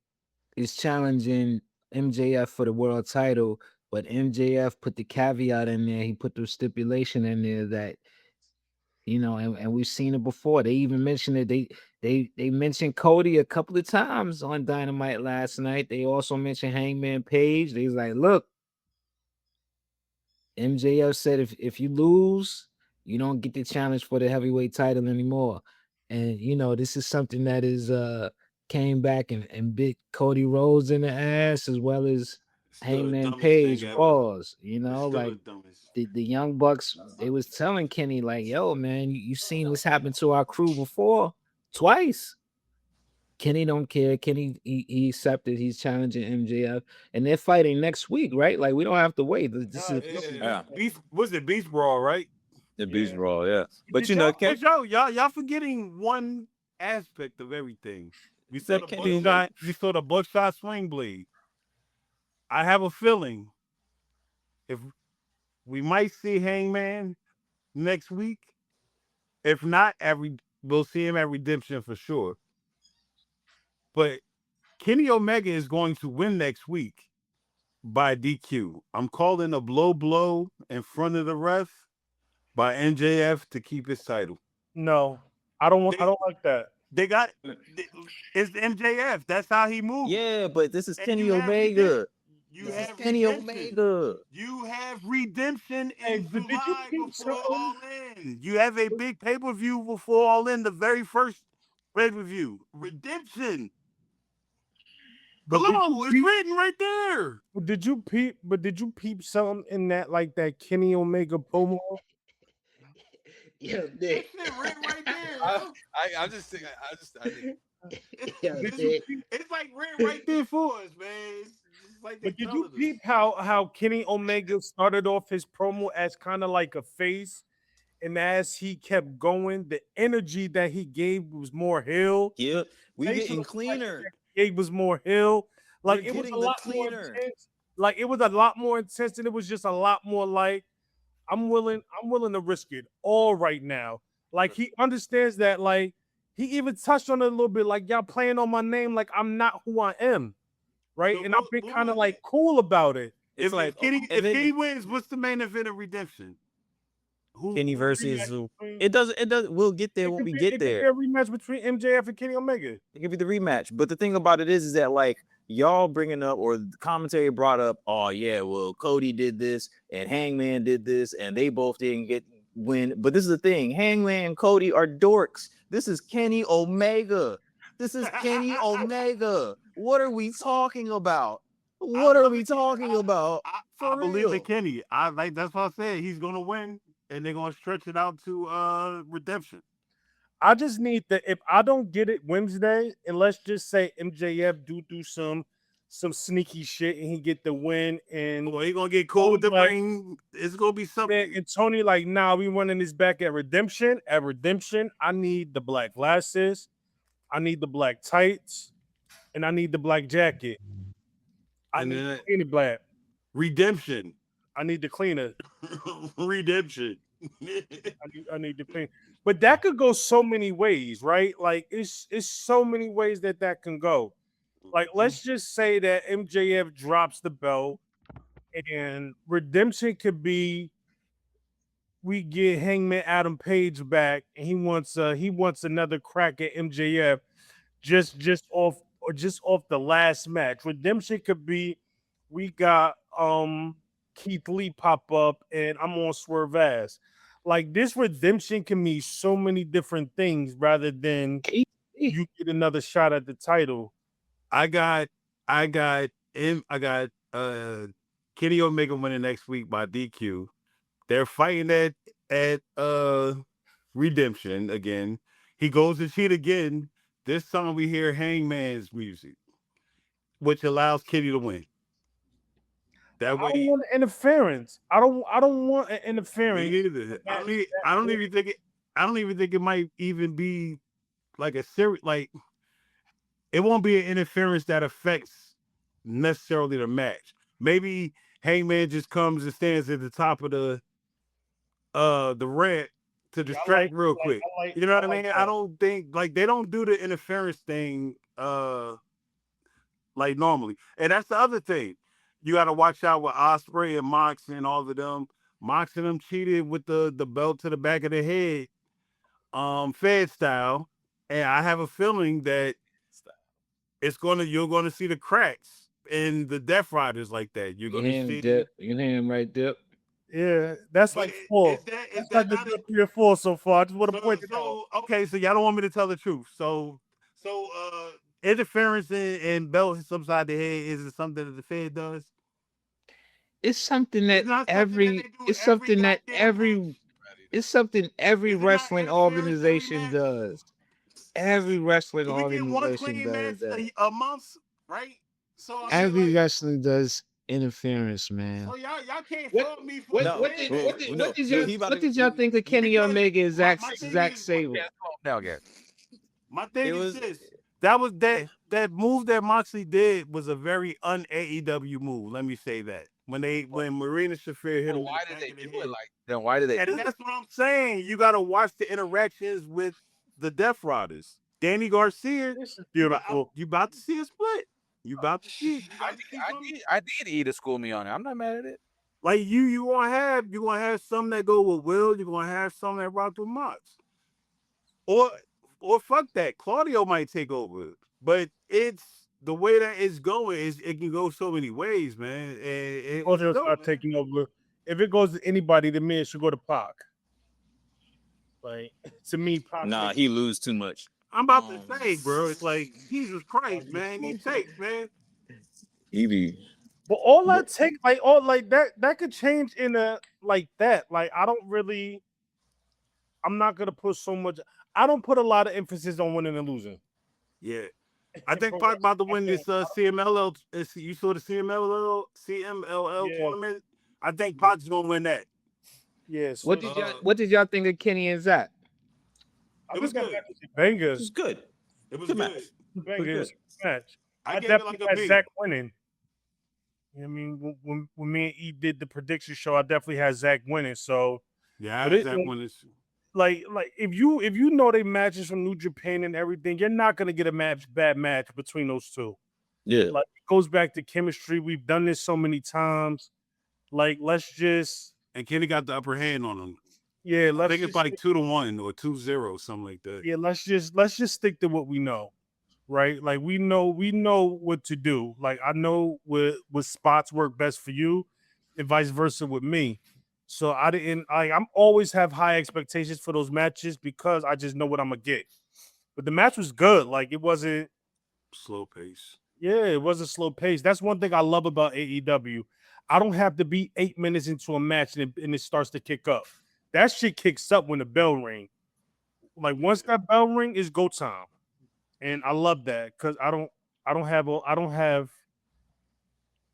is challenging MJF for the world title, but MJF put the caveat in there. He put the stipulation in there that, you know, and we've seen it before. They even mentioned it. They mentioned Cody a couple of times on Dynamite last night. They also mentioned Hangman Page. They was like, look, MJF said if you lose, you don't get the challenge for the heavyweight title anymore. And you know, this is something that is came back and bit Cody Rhodes in the ass as well as Hangman Page pause. You know, like the Young Bucks, they was telling Kenny, like, yo, man, you seen this happen to our crew before twice. Kenny don't care. Kenny he accepted he's challenging MJF, and they're fighting next week, right? Like we don't have to wait. This is Beast Brawl, right? The Beast Brawl, yeah. But you know, y'all forgetting one aspect of everything. We said the buckshot swing blade. I have a feeling if we might see Hangman next week. If not, we'll see him at Redemption for sure. But Kenny Omega is going to win next week by DQ. I'm calling a blow in front of the ref by MJF to keep his title. No, I don't like that. It's MJF. That's how he moves. Yeah, but this is Kenny Omega. You have Kenny redemption. Omega. You have redemption in But did you July keep before something? All In. You have a big pay-per-view before All In, the very first pay-per-view. Redemption. But Hello, it's written right there. did you peep something in that like that Kenny Omega promo? Yo, That Nick. shit written right there. I'm just thinking. I think. Yo, It's, Nick. it's like written right there for us, man. It's like they But did you telling us. peep how Kenny Omega started off his promo as kind of like a face, and as he kept going, the energy that he gave was more heel. Yeah, we Facial getting expression cleaner. that he gave was more heel. Like We're it was getting a the lot more cleaner. intense. Like it was a lot more intense, and it was just a lot more like I'm willing to risk it all right now. Like he understands that. Like he even touched on it a little bit. Like y'all playing on my name, like I'm not who I am, right? So And I've what- been what kind of was like it? cool about it. It's If like Kenny, and if then Kenny wins, what's the main event of Redemption? Kenny who- versus Between- it does. We'll get there It when could we be, get it could be there. a rematch between MJF and Kenny Omega. It could be the rematch. But the thing about it is that like y'all bringing up or the commentary brought up, oh yeah, well Cody did this and Hangman did this and they both didn't get win. But this is the thing: Hangman and Cody are dorks. This is Kenny Omega. This is Kenny Omega. What are we talking about? What are we talking about? I For believe in real. Kenny. I like that's what I said. He's gonna win, and they're gonna stretch it out to Redemption. I just need that. If I don't get it Wednesday, and let's just say MJF do some sneaky shit and he get the win, and Well, he gonna get cool with the like- ring. It's gonna be something. and Tony like, nah, we running this back at Redemption. At Redemption, I need the black glasses, I need the black tights, and I need the black jacket. I And need then the cleaner black. Redemption. I need the cleaner. Redemption. I need the clean. But that could go so many ways, right? Like it's so many ways that can go. Like let's just say that MJF drops the belt, and Redemption could be we get Hangman Adam Page back, and he wants another crack at MJF just off the last match. Redemption could be we got Keith Lee pop up and I'm on Swerve ass. Like this Redemption can mean so many different things rather than you get another shot at the title. I got Kenny Omega winning next week by DQ. They're fighting at Redemption again. He goes to cheat again. This time we hear Hangman's music, which allows Kenny to win. That I don't way, want interference. I don't want an me interference. neither. I don't even think it might even be like a serious like. It won't be an interference that affects necessarily the match. Maybe Hangman just comes and stands at the top of the ramp to distract real quick. You know what I mean? I don't think like they don't do the interference thing like normally. And that's the other thing. You got to watch out with Ospreay and Mox and all of them. Mox and them cheated with the belt to the back of the head, Fed style. And I have a feeling that you're gonna see the cracks in the Death Riders like that. You're You gonna hear him see dip. You hear him right dip. Yeah, that's But like four. is that That's like not the 3 or 4 so far. I just want to point it out. so okay, so y'all don't want me to tell the truth. So interference in belts upside the head is something that the Fed does. It's something that It's not something that they do it's every something that goddamn match. it's something every Is it not wrestling interference every organization match? does. Every wrestling We get one organization clean does match that. a month, right? So I mean, Every like, wrestling does interference, man. so y'all can't What- fault me for No, What saying did, that. what, did, no, what, did he y'all, about what to- did y'all think of Kenny Because Omega and my Zack thing Zack is- Sabre? Now, again. My thing It is was- this. That was that move that Moxley did was a very un-AEW move. Let me say that. When Marina Shafir hit him, Why in the did they back of the do head. it like? Then why did they? And do it? that's what I'm saying. You gotta watch the interactions with the Death Riders. Danny Garcia, This is beautiful. you about to see a split. You about to see it. You about to see something. I did eat a school me on it. I'm not mad at it. Like you gonna have some that go with Will. You're gonna have some that rock with Mox. Or fuck that. Claudio might take over. But it's the way that it's going is it can go so many ways, man. And Claudio start taking over. If it goes to anybody, to me, it should go to Pac. Like to me, Pac. Nah, he lose too much. I'm about to say, bro. It's like Jesus Christ, man. He takes, man. He be But all that take like all like that could change in a like that. Like I'm not gonna put so much. I don't put a lot of emphasis on winning and losing. Yeah. I think Pac about to win this CMLL. You saw the CMLL Yeah. tournament. I think Pac's gonna win that. Yeah. So, What did y'all think of Kenny and Zach? I It was think that good. match was bangers. It was good. It was Good good. match. Bangers match. I I gave it definitely like a had B. Zach winning. You know what I mean, when me and E did the prediction show, I definitely had Zach winning. So, Yeah, I but had it, Zach win this. like if you know they matches from New Japan and everything, you're not gonna get a bad match between those two. Yeah. Like it goes back to chemistry. We've done this so many times. Like let's just And Kenny got the upper hand on him. yeah, I let's think it's just like 2-1 or 2-0, something like that. yeah, let's just stick to what we know. Right? Like we know what to do. Like I know what spots work best for you and vice versa with me. So I'm always have high expectations for those matches because I just know what I'm gonna get. But the match was good. Like it wasn't Slow pace. yeah, it wasn't slow pace. That's one thing I love about AEW. I don't have to be 8 minutes into a match and it starts to kick up. That shit kicks up when the bell ring. Like once that bell ring is go time. And I love that because I don't have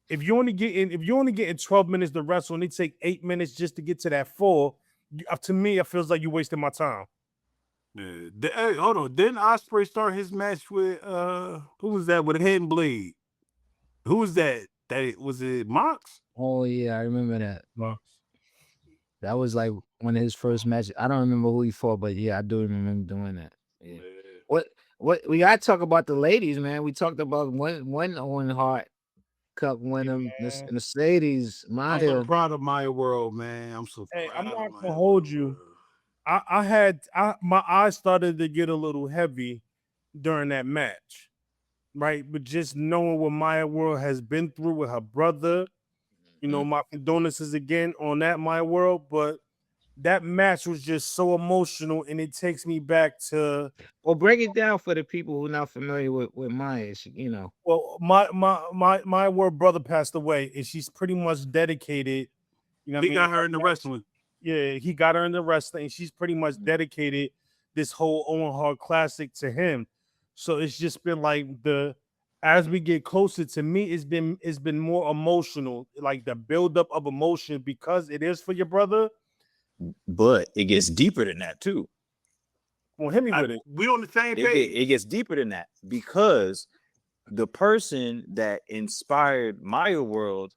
if you only getting 12 minutes to wrestle and it take 8 minutes just to get to that 4, to me it feels like you're wasting my time. Yeah. Hey, hold on. Didn't Ospreay start his match with who was that with a hidden blade? Who was that? Was it Mox? Oh yeah, I remember that. No. That was like one of his first matches. I don't remember who he fought, but yeah, I do remember him doing that. Yeah. What we gotta talk about the ladies, man. We talked about one Owen Hart Cup winner, Mercedes I'm Maya. so proud of Maya World, man. I'm so Hey, proud I'm of not Maya gonna hold World, you. bro. My eyes started to get a little heavy during that match, right? But just knowing what Maya World has been through with her brother, you know, my condolences again on that Maya World, but that match was just so emotional and it takes me back to Well, break it down for the people who are not familiar with Maya. You know, well, my World brother passed away and she's pretty much dedicated, you know what I He mean? got her in the wrestling. Yeah, he got her in the wrestling and she's pretty much dedicated this whole Owen Hart Classic to him. So it's just been like as we get closer to me, it's been more emotional, like the buildup of emotion because it is for your brother. But it gets deeper than that too. Well, hit me with it. We on the same page. It gets deeper than that because the person that inspired Maya World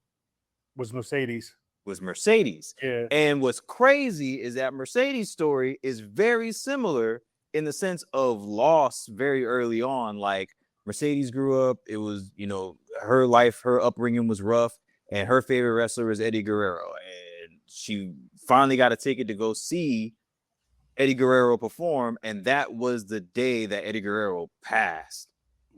Was Mercedes. was Mercedes. Yeah. And what's crazy is that Mercedes' story is very similar in the sense of loss very early on. Like Mercedes grew up, it was, you know, her life, her upbringing was rough, and her favorite wrestler was Eddie Guerrero. And she finally got a ticket to go see Eddie Guerrero perform, and that was the day that Eddie Guerrero passed.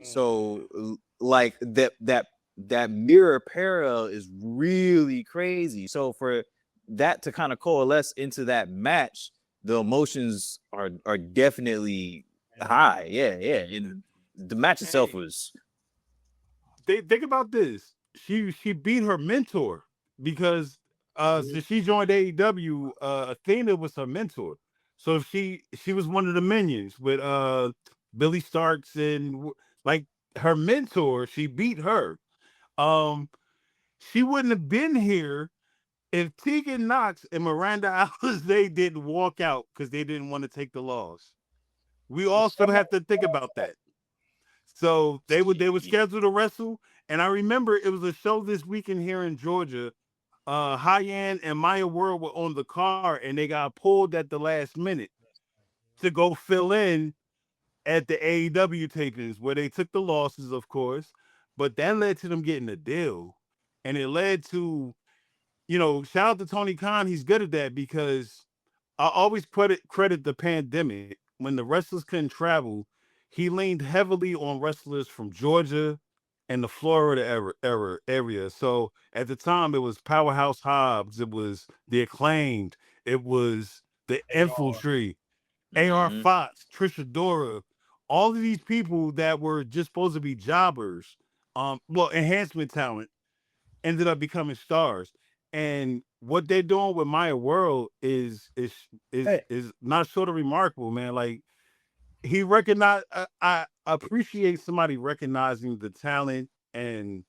So like that mirror parallel is really crazy. So for that to kind of coalesce into that match, the emotions are definitely high. Yeah. And the match itself was. Think about this. She beat her mentor because so she joined AEW. Athena was her mentor. So she was one of the minions with Billy Starks and like her mentor. She beat her. She wouldn't have been here if Tegan Knox and Miranda Alizé didn't walk out because they didn't want to take the loss. We also have to think about that. So they would schedule to wrestle, and I remember it was a show this weekend here in Georgia. Hyan and Maya World were on the car, and they got pulled at the last minute to go fill in at the AEW tapings, where they took the losses, of course, but that led to them getting a deal, and it led to, you know, shout out to Tony Khan. He's good at that because I always credit the pandemic when the wrestlers couldn't travel. He leaned heavily on wrestlers from Georgia and the Florida area. So at the time, it was Powerhouse Hobbs, it was the Acclaimed, it was the Infantry, AR Fox, Trisha Dora, all of these people that were just supposed to be jobbers, enhancement talent, ended up becoming stars. And what they're doing with Maya World is Hey. not short of remarkable, man. Like he recognized, I appreciate somebody recognizing the talent and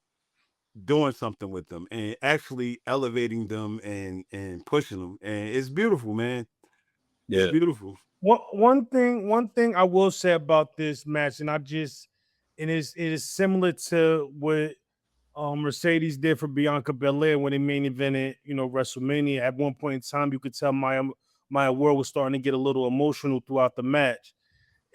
doing something with them and actually elevating them and pushing them. And it's beautiful, man. Yeah. It's beautiful. One thing I will say about this match, and it is similar to what Mercedes did for Bianca Belair when they main evented, WrestleMania. At one point in time, you could tell Maya World was starting to get a little emotional throughout the match,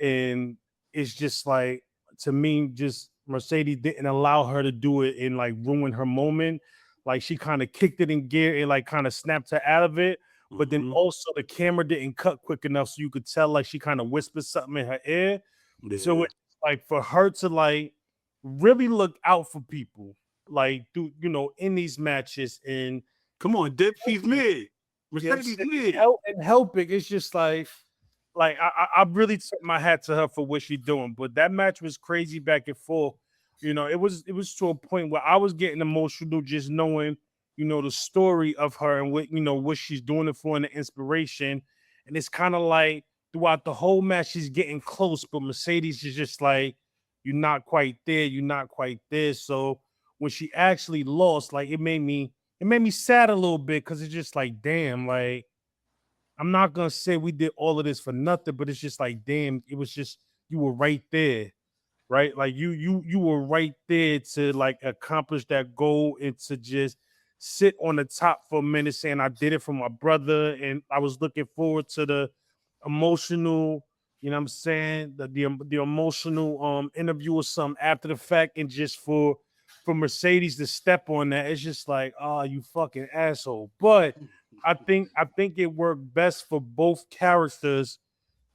and it's just like, to me, just Mercedes didn't allow her to do it and like ruin her moment. Like she kind of kicked it in gear and like kind of snapped her out of it. But then Mhm. also the camera didn't cut quick enough, so you could tell like she kind of whispered something in her ear. So Yeah. it's like for her to like really look out for people, like in these matches, and Come on, Dip, she's mid. you know what I'm Mercedes saying, mid. helping. It's just like I really took my hat to her for what she's doing. But that match was crazy back and forth. It was to a point where I was getting emotional just knowing, the story of her and what she's doing it for and the inspiration. And it's kind of like throughout the whole match, she's getting close, but Mercedes is just like, you're not quite there, you're not quite there. So when she actually lost, like it made me sad a little bit, because it's just like, damn, like I'm not gonna say we did all of this for nothing, but it's just like, damn, it was just, you were right there, right? Like you were right there to like accomplish that goal and to just sit on the top for a minute, saying I did it for my brother, and I was looking forward to the emotional, you know what I'm saying, the emotional interview or something after the fact, and just for Mercedes to step on that, it's just like, oh, you fucking asshole. But I think it worked best for both characters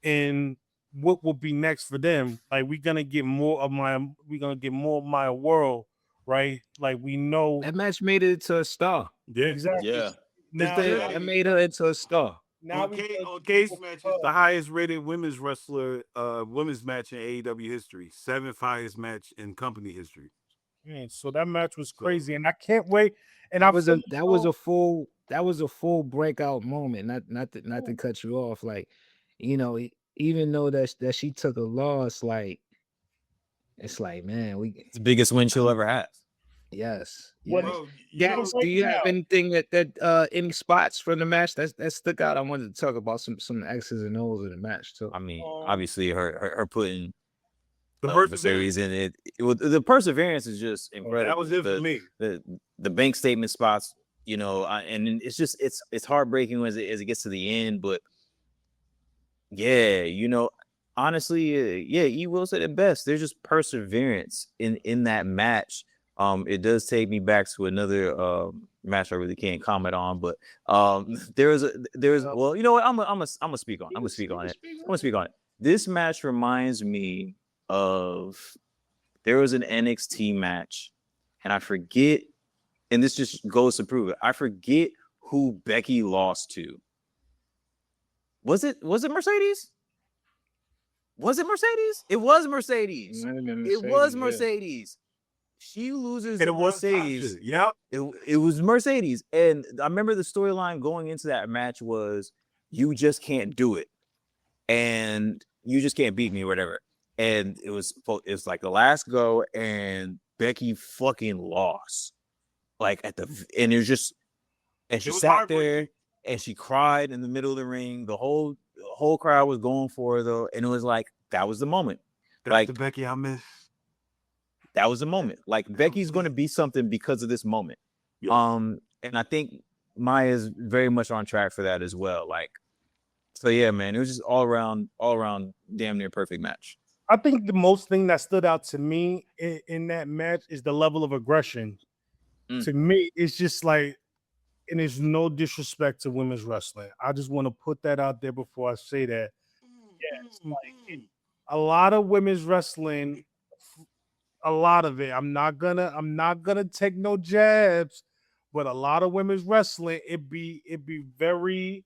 in what will be next for them. Like we're gonna get more of Maya World, right? Like we know That match made it to a star. Yeah. exactly. Yeah. Now, That made her into a star. now On, we Cage, gonna on get Cage more match, it's love. the highest rated women's match in AEW history. 7th highest match in company history. Man, so that match was crazy, and I can't wait. And That I was feel a full breakout moment. Not to cut you off. Like, even though that she took a loss, like it's like, man, It's the biggest win she'll ever have. yes. What yes. Bro, Guys, do you have anything that any spots from the match that stuck out? I wanted to talk about some X's and O's in the match too. I mean, obviously her putting the Mercedes in it. The perseverance is just incredible. that was it for me. The bank statement spots, and it's just it's heartbreaking as it gets to the end. But yeah, honestly, yeah, E Will said it best. There's just perseverance in that match. It does take me back to another match I really can't comment on, but there's well, you know what? I'm gonna speak on. I'm gonna speak on it. This match reminds me of, there was an NXT match, and I forget, and this just goes to prove it. I forget who Becky lost to. Was it Mercedes? Was it Mercedes? It was Mercedes. It was Mercedes. She loses to Mercedes. Yep. It was Mercedes. And I remember the storyline going into that match was, you just can't do it. And you just can't beat me or whatever. And it was like the last go, and Becky fucking lost. Like and it was just, and she sat there and she cried in the middle of the ring. The whole crowd was going for her though. And it was like, that was the moment. That's like the Becky I miss. That was the moment. Like Becky's going to be something because of this moment. Yeah. And I think Maya's very much on track for that as well. Like, so yeah, man, it was just all around damn near perfect match. I think the most thing that stood out to me in that match is the level of aggression. To me, it's just like, and there's no disrespect to women's wrestling. I just want to put that out there before I say that. Yes, like a lot of women's wrestling, a lot of it. I'm not gonna take no jabs, but a lot of women's wrestling, it be very.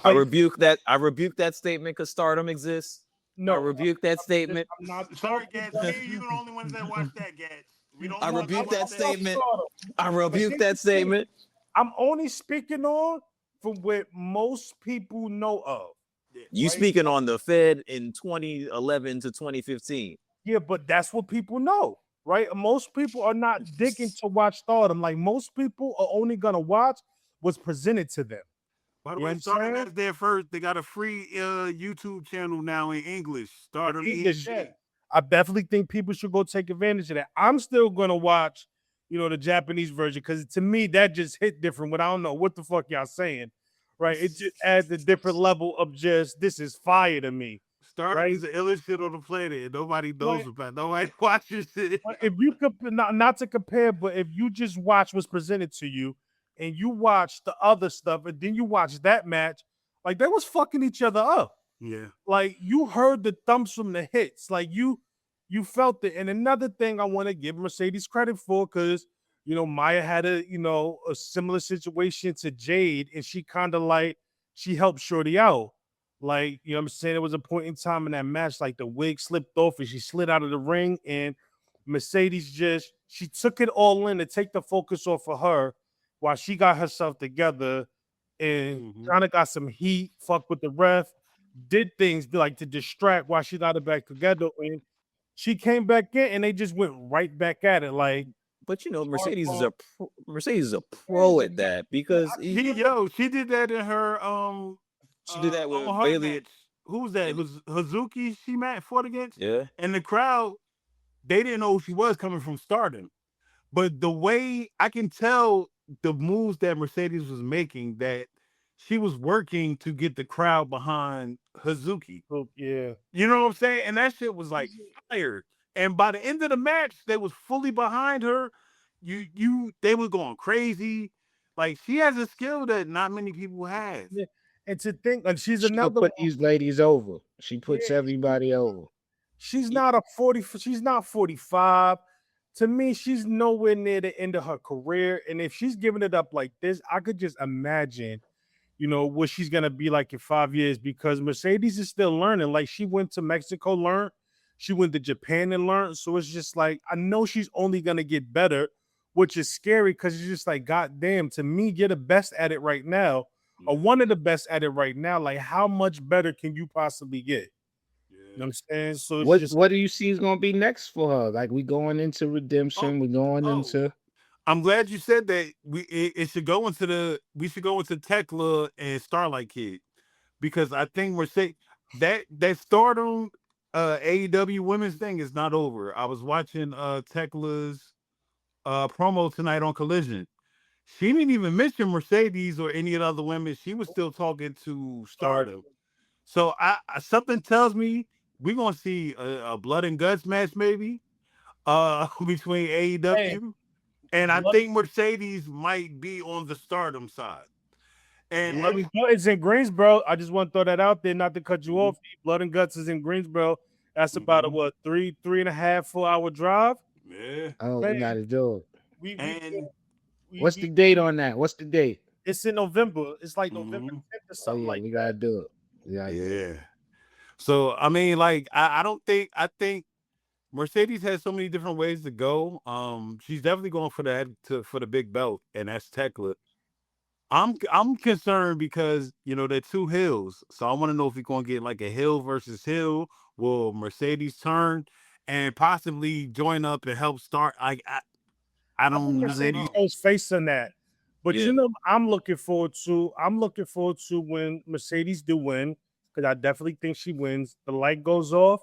I rebuke that statement because Stardom exists. No, I rebuke that statement. I'm not. Sorry, Gats. Me and you the only ones that watch that, Gats. We don't. I watch rebuke that that statement. Stardom. I rebuke here's that the thing. statement. I'm only speaking on from what most people know of. You Right? speaking on the Fed in 2011 to 2015. Yeah, but that's what people know, right? Most people are not digging to watch Stardom. Like most people are only gonna watch what's presented to them. By the You way, Stardom understand? has their first. They got a free YouTube channel now in English. Stardom English, EG. I definitely think people should go take advantage of that. I'm still gonna watch, the Japanese version because to me that just hit different. But I don't know what the fuck y'all saying, right? It just adds a different level of just this is fire to me. Stardom Right? is the illest shit on the planet, and nobody knows But- about it. Nobody watches it. But if you could not to compare, but if you just watch what's presented to you and you watch the other stuff and then you watch that match, like they was fucking each other up. Yeah. Like you heard the thumps from the hits. Like you felt it. And another thing I want to give Mercedes credit for, because Maya had a similar situation to Jade, and she kind of like she helped Shorty out. Like, what I'm saying? There was a point in time in that match, like the wig slipped off and she slid out of the ring, and Mercedes she took it all in to take the focus off of her while she got herself together and kind of got some heat, fucked with the ref, did things like to distract while she got it back together. And she came back in and they just went right back at it. Like, But Mercedes is a pro at that because she did that in her she did that with Owen Hart Bailey. match. Who was that? It was Hazuki she fought against? Yeah. And the crowd, they didn't know who she was coming from Stardom. But the way I can tell the moves that Mercedes was making, that she was working to get the crowd behind Hazuki. Yeah. You know what I'm saying? And that shit was like fire. And by the end of the match, they was fully behind her. They were going crazy. Like she has a skill that not many people have. Yeah. And to think, and she's She'll another put these ladies over. She puts everybody over. She's not 45. To me, she's nowhere near the end of her career. And if she's giving it up like this, I could just imagine, what she's gonna be like in 5 years, because Mercedes is still learning. Like she went to Mexico, learned, she went to Japan and learned. So it's just like I know she's only gonna get better, which is scary because it's just like, God damn, to me, you're the best at it right now, or one of the best at it right now. Like, how much better can you possibly get? You know what I'm saying? So it's what do you see is gonna be next for her? Like we going into redemption, we're going into. I'm glad you said that. It should go into we should go into Tekla and Starlight Kid, because I think Mercedes that Stardom AEW women's thing is not over. I was watching Tekla's promo tonight on Collision. She didn't even mention Mercedes or any of the other women. She was still talking to Stardom. So something tells me we're gonna see a blood and guts match maybe between AEW. And I think Mercedes might be on the Stardom side. And it's in Greensboro. I just want to throw that out there, not to cut you off. Blood and Guts is in Greensboro. That's about a 3.5, 4 hour drive. Yeah. Oh, we gotta do it. What's the date on that? What's the date? It's in November. It's like November 10th or something like we gotta do it. Yeah. So I mean, like, I think Mercedes has so many different ways to go. She's definitely going for the big belt, and that's Tekla. I'm concerned because they're two hills, so I want to know if we're gonna get like a hill versus hill. Will Mercedes turn and possibly join up and help start? I don't know. Mercedes facing that, but I'm looking forward to when Mercedes do win, because I definitely think she wins. The light goes off,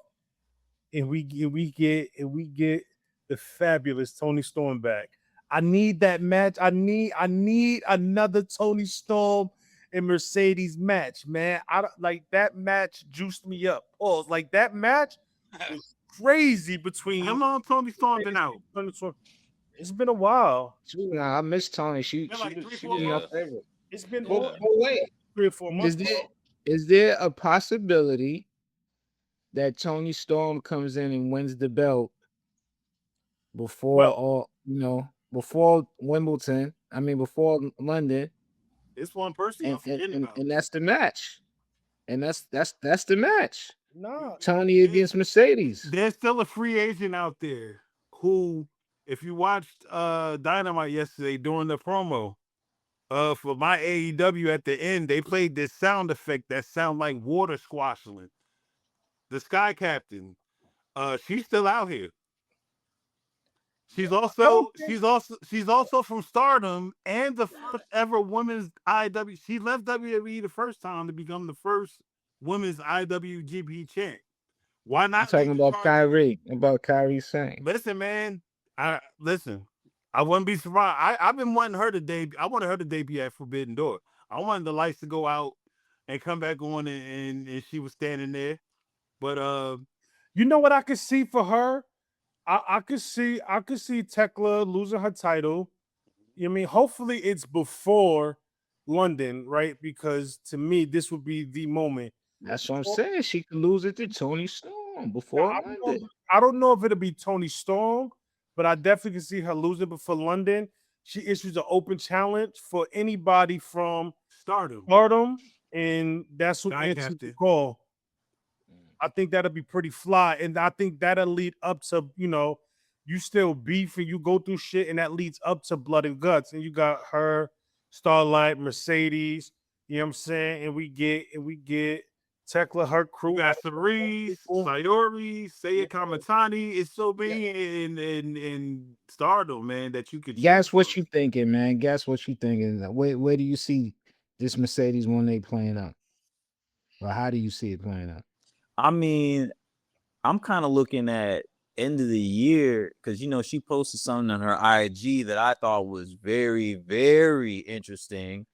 and we get the fabulous Toni Storm back. I need that match. I need another Toni Storm and Mercedes match, man. I don't like that match. Juiced me up. Pause. Like that match was crazy between. How long Toni Storm been out? It's been a while. I miss Toni. She like my favorite. It's been wait, 3 or 4 months. Is there a possibility that Toni Storm comes in and wins the belt before before Wimbledon? I mean, before London. It's one person, and that's the match. And that's the match. No, Tony against Mercedes. There's still a free agent out there who, if you watched Dynamite yesterday during the promo, for my AEW at the end, they played this sound effect that sound like water squashing. The Sky Captain, she's still out here. She's also from Stardom and the first ever women's IW. She left WWE the first time to become the first women's IWGP champ. Why I'm not? talking about Kyrie. About Kyrie saying. Listen, man. I wouldn't be surprised. I've been wanting her to debut. I wanted her to debut at Forbidden Door. I wanted the lights to go out and come back on, and she was standing there. But you know what I could see for her? I could see Tekla losing her title. You know what I mean? Hopefully it's before London, right? Because to me, this would be the moment. That's what I'm saying. She could lose it to Toni Storm before London. I don't know if it'll be Toni Storm, but I definitely can see her losing before London. She issues an open challenge for anybody from Stardom, and that's what Sky answers the Captain. call. I think that'll be pretty fly, and I think that'll lead up to, you still beef and you go through shit, and that leads up to Blood and Guts, and you got her, Starlight, Mercedes, you know what I'm saying, and we get Tekla, her crew. You got Cerise, Sayori, Seiya Kamatani. It's so many in Stardom, man, that you could. Guess what you thinking, man? Guess what you thinking? Where do you see this Mercedes when they playing out? Or how do you see it playing out? I mean, I'm kind of looking at end of the year because she posted something on her IG that I thought was very, very interesting,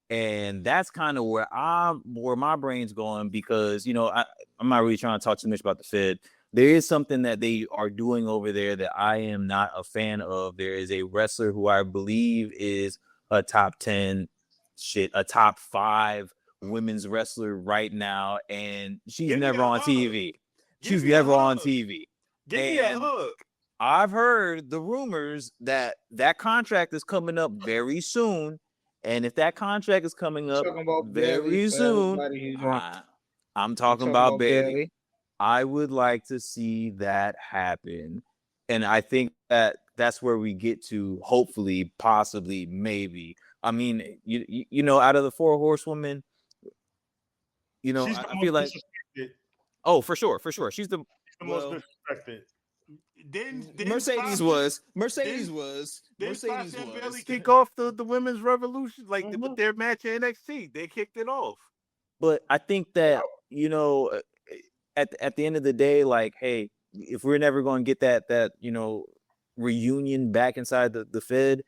and that's kind of where my brain's going because I'm not really trying to talk too much about the Fed. There is something that they are doing over there that I am not a fan of. There is a wrestler who I believe is a top 10, a top 5 women's wrestler right now, and she's never on TV. She's never on TV. Give me a hook. I've heard the rumors that contract is coming up very soon, and if that contract is coming up very soon, I'm talking about Bailey. I would like to see that happen, and I think that's where we get to. Hopefully, possibly, maybe. I mean, out of the 4 horsewomen. I feel like, for sure. She's the most disrespected. Mercedes was Barely kick off the women's revolution with their match at NXT. They kicked it off. But I think that at the end of the day, like, hey, if we're never going to get that reunion back inside the Fed,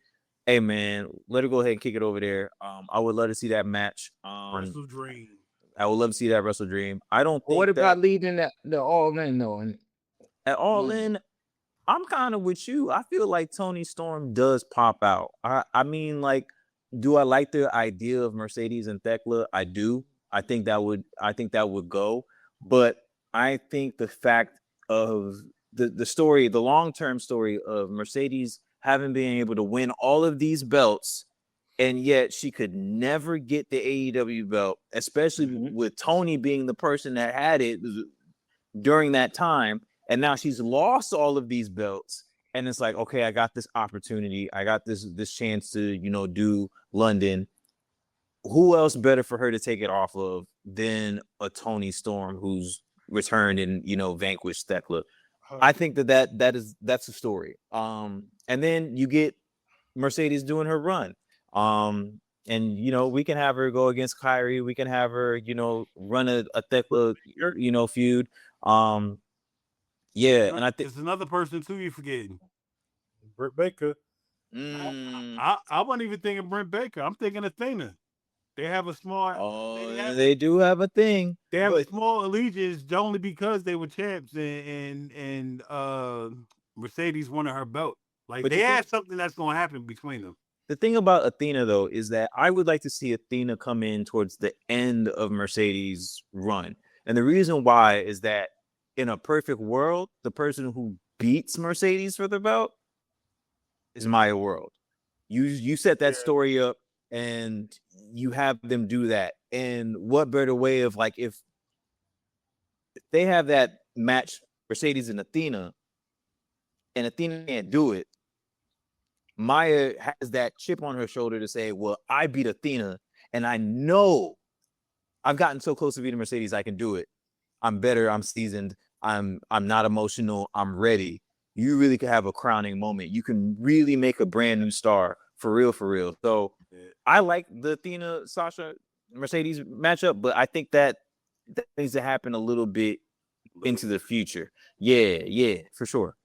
hey man, let her go ahead and kick it over there. I would love to see that match. Wrestle Dream. I would love to see that Wrestle Dream. I don't think. What about leading the All In though? At All In, I'm kind of with you. I feel like Toni Storm does pop out. I mean, like, do I like the idea of Mercedes and Thekla? I do. I think that would go. But I think the fact of the story, the long-term story of Mercedes having been able to win all of these belts, and yet she could never get the AEW belt, especially with Toni being the person that had it during that time. And now she's lost all of these belts. And it's like, okay, I got this opportunity. I got this chance to, do London. Who else better for her to take it off of than a Toni Storm who's returned and, vanquished Thekla? I think that's a story. And then you get Mercedes doing her run. And we can have her go against Kyrie. We can have her, run a Thekla, feud. Yeah, and I think there's another person too you're forgetting. Britt Baker. I wasn't even thinking Britt Baker. I'm thinking Athena. They have a small. They do have a thing. They have a small allegiance only because they were champs and Mercedes wanted her belt. Like, but they have something that's going to happen between them. The thing about Athena, though, is that I would like to see Athena come in towards the end of Mercedes' run. And the reason why is that in a perfect world, the person who beats Mercedes for the belt is Maya World. You set that story up and you have them do that. And what better way of, like, if they have that match, Mercedes and Athena can't do it. Maya has that chip on her shoulder to say, well, I beat Athena, and I know I've gotten so close to beating Mercedes, I can do it. I'm better, I'm seasoned, I'm not emotional, I'm ready. You really could have a crowning moment. You can really make a brand new star for real, for real. So I like the Athena Sasha Mercedes matchup, but I think that needs to happen a little bit into the future. Yeah, for sure.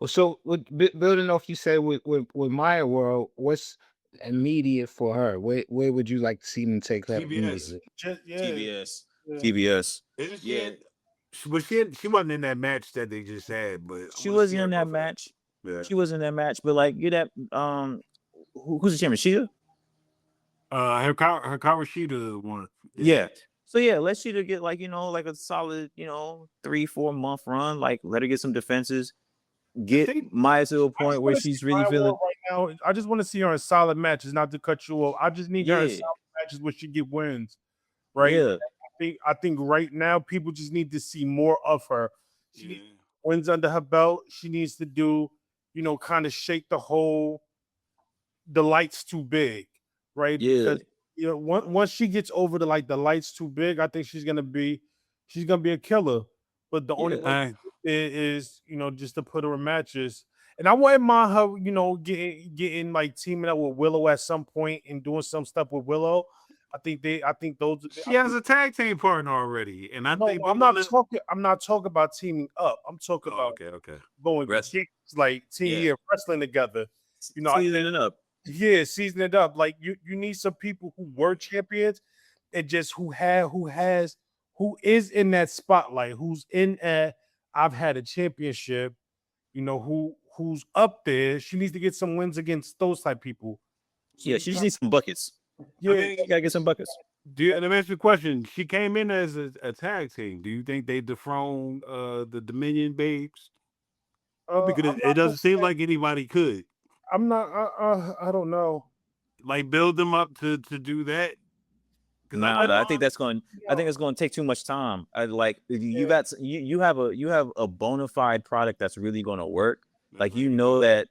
Well, so building off you said with Maya World, what's immediate for her? Where would you like to see them take that? TBS. TBS. Yeah. TBS. Isn't she? Yeah. But she wasn't in that match that they just had. But She wasn't in that match. Yeah. She wasn't in that match, but like you that who's the champion? Sheeta? Hikaru Shida won. Yeah. So yeah, let Sheeta get like, like a solid, 3-4 month run. Like let her get some defenses. Get Maya to a point where she's really feeling right now. I just want to see her in solid matches, not to cut you off. I just need her in solid matches where she get wins. Right. Yeah. I think right now people just need to see more of her. She needs wins under her belt. She needs to do, kind of shake the lights too big, right? Yeah. Because once she gets over the lights too big, I think she's gonna be a killer. But the only way is just to put her in matches. And I wouldn't mind her, getting like teaming up with Willow at some point and doing some stuff with Willow. I think those. She has a tag team partner already, and I think I'm not talking about teaming up. I'm talking about going wrestling, like team wrestling together. Seasoning it up. Yeah, seasoning it up. Like you need some people who were champions and just who is in that spotlight, who's in I've had a championship, who's up there. She needs to get some wins against those type of people. Yeah, she just needs some buckets. Yeah, you gotta get some buckets. And to answer the question, she came in as a tag team. Do you think they dethrone the Dominion Babes? Because it doesn't seem like anybody could. I'm not. I don't know. Like build them up to do that. I think that's going. I think it's going to take too much time. You have a bona fide product that's really going to work. Like that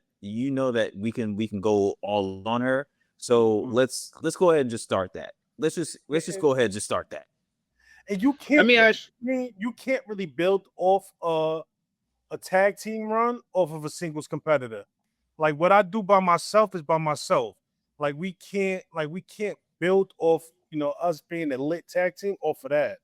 we can go all on her. So let's go ahead and just start that. Let's just go ahead and just start that. And you can't. You can't really build off a tag team run off of a singles competitor. Like what I do by myself is by myself. Like we can't build off us being a lit tag team off of that.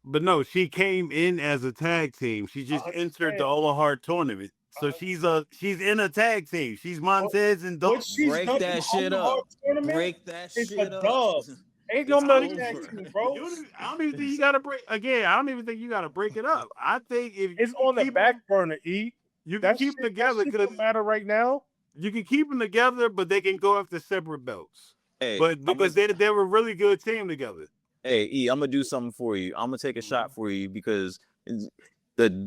But no, she came in as a tag team. She just entered the Owen Hart Tournament. So she's in a tag team. She's Montez and Doug. Break that shit up. Break that shit up. Ain't no money tag team, bro. I don't even think you gotta break again. I don't even think you gotta break it up. I think if it's on the back burner, you can keep them together. Because it matter right now. You can keep them together, but they can go after separate belts. Hey, but because they were a really good team together. Hey, I'm gonna do something for you. I'm gonna take a shot for you because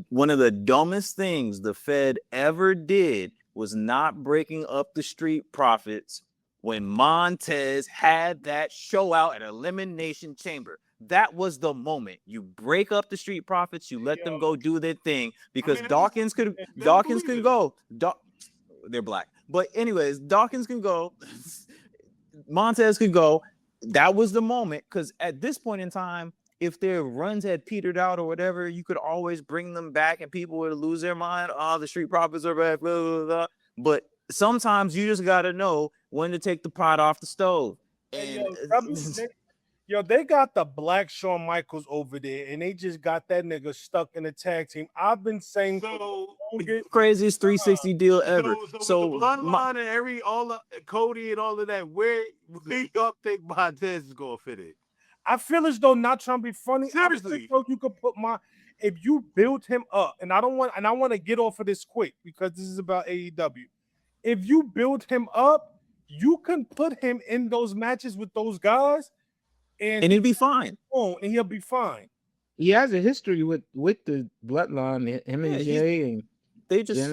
one of the dumbest things the Fed ever did was not breaking up the Street Profits when Montez had that show out at Elimination Chamber. That was the moment. You break up the Street Profits, you let them go do their thing because Dawkins can go. They're black. But anyways, Dawkins can go. Montez could go. That was the moment because at this point in time, if their runs had petered out or whatever, you could always bring them back and people would lose their mind. Oh, the Street Profits are back, blah, blah, blah. But sometimes you just got to know when to take the pot off the stove. And they got the black Shawn Michaels over there, and they just got that nigga stuck in a tag team. I've been saying craziest 360 deal ever. So the bloodline and all the Cody and all of that, where y'all think Montez is gonna fit in? I feel as though, not trying to be funny. Seriously, you could put if you build him up, and I want to get off of this quick because this is about AEW. If you build him up, you can put him in those matches with those guys, and he'll be fine. And he'll be fine. He has a history with the bloodline, him and Jay, and they just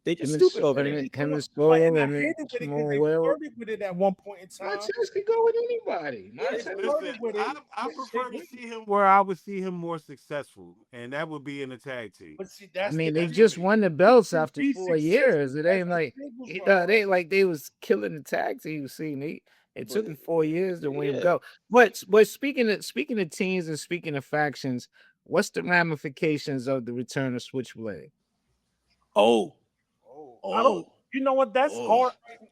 They just Him and stupid over there. him and Like, Sawyer and I and hated with it because Small they Will. flirted with it at one point in time. Montez could go with anybody. They Montez. flirted Listen, with it. I They prefer to wouldn't. see him where I would see him more successful, and that would be in a tag team. But see, I that's mean, the they key. just won the belts To after be 4 successful, years. It that's ain't the like singles they run. they was killing the tag team scene. It took them But 4 years to win yeah, go. But speaking of teams and speaking of factions, what's the ramifications of the return of Switchblade? Oh, I don't. You know what? That's hard.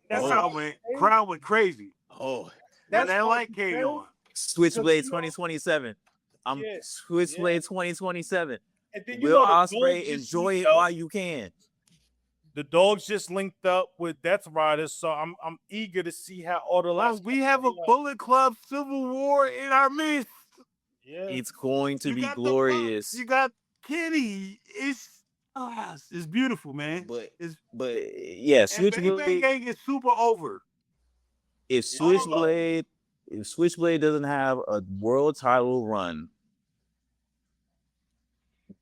That's how Crowd went crazy. oh. When that's that hard light to came say. on. Switchblade you know- 2027. I'm Yeah, Switchblade 2027. And then Will the dogs Ospreay just enjoy linked it up. while you can? The dogs just linked up with Death Riders, so I'm eager to see how all the last. We have a Bullet Club Civil War in our midst. Yeah, It's going to You be got the glorious. Bucks, you got Kenny. It's beautiful, man. But It's yeah, and Bang Bang Switchblade. Gang is super over. If Switchblade doesn't have a world title run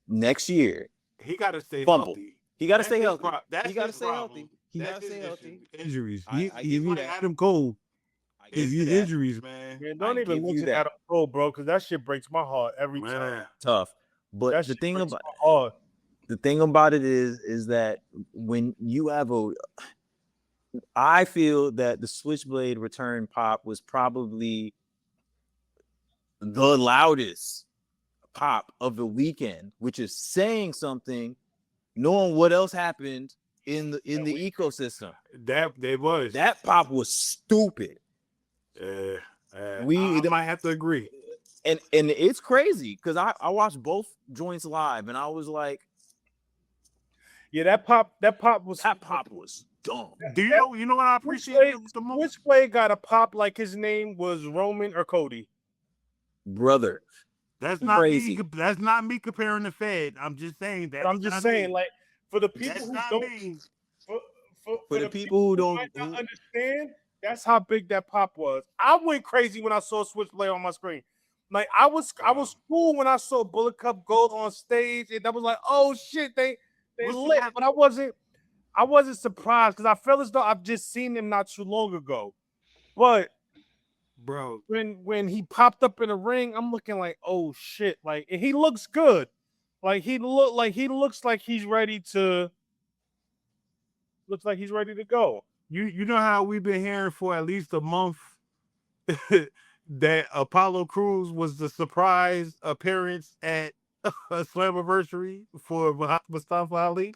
next year, He got to stay Fumble. healthy. he got to That's stay his healthy. That's He got to his stay problem. healthy. He That's got to his stay issue. healthy. Injuries. I He give he's you like that. Adam Cole. I give It's you his that. injuries, man. man, I don't even give you mention that. Adam Cole, bro, because that shit breaks my heart every time. Man. Tough. But That the shit thing breaks about my heart. it is that when you have I feel that the Switchblade return pop was probably the loudest pop of the weekend, which is saying something, knowing what else happened in the ecosystem. That pop was stupid. I might have to agree. And it's crazy because I watched both joints live and I was like, Yeah, that pop was dumb. Do you know what I appreciate the most? Switchblade got a pop like his name was Roman or Cody. Brother. That's not Crazy. me. That's not me comparing the Fed. I'm just saying that. But I'm just saying, like, for the people That's who not don't, me. For the people who don't might not understand, that's how big that pop was. I went crazy when I saw Switchblade on my screen. Like I was cool when I saw Bullet Cup Gold on stage, and I was like, oh shit, they lit. But I wasn't surprised because I felt as though I've just seen him not too long ago. But Bro, when he popped up in the ring, I'm looking like, oh shit, like and he looks good. Like he looks like he's ready to go. you know how we've been hearing for at least a month that Apollo Crews was the surprise appearance at a Slammiversary for Mustafa Ali.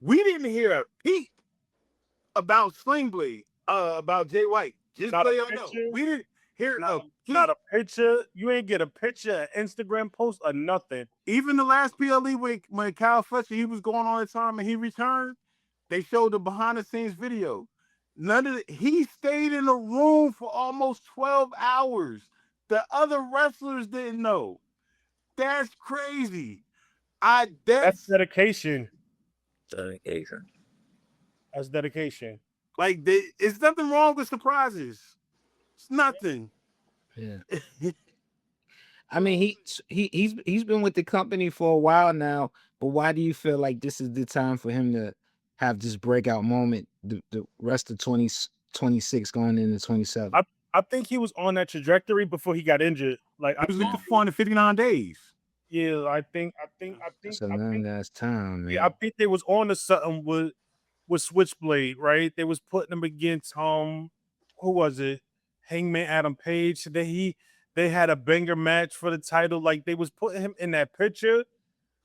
We didn't hear a peep about Sling Blade, about Jay White. Just Not so a y'all know, picture. we didn't hear Not a picture. You ain't get a picture, an Instagram post, or nothing. Even the last PLE when Kyle Fletcher, he was going on the time and he returned, they showed the behind the scenes video. He stayed in the room for almost 12 hours. The other wrestlers didn't know. That's crazy. That's dedication. Dedication. That's dedication. Like it's nothing wrong with surprises. It's nothing. Yeah. I mean, he's been with the company for a while now, but why do you feel like this is the time for him to have this breakout moment the rest of 2026 going into 27? I think he was on that trajectory before he got injured. Like He was looking for 459 days. Yeah, I think It's a long ass time, man. yeah, I think they was on to something with Switchblade, right? They was putting him against who was it? Hangman Adam Page. They had a banger match for the title. Like they was putting him in that picture,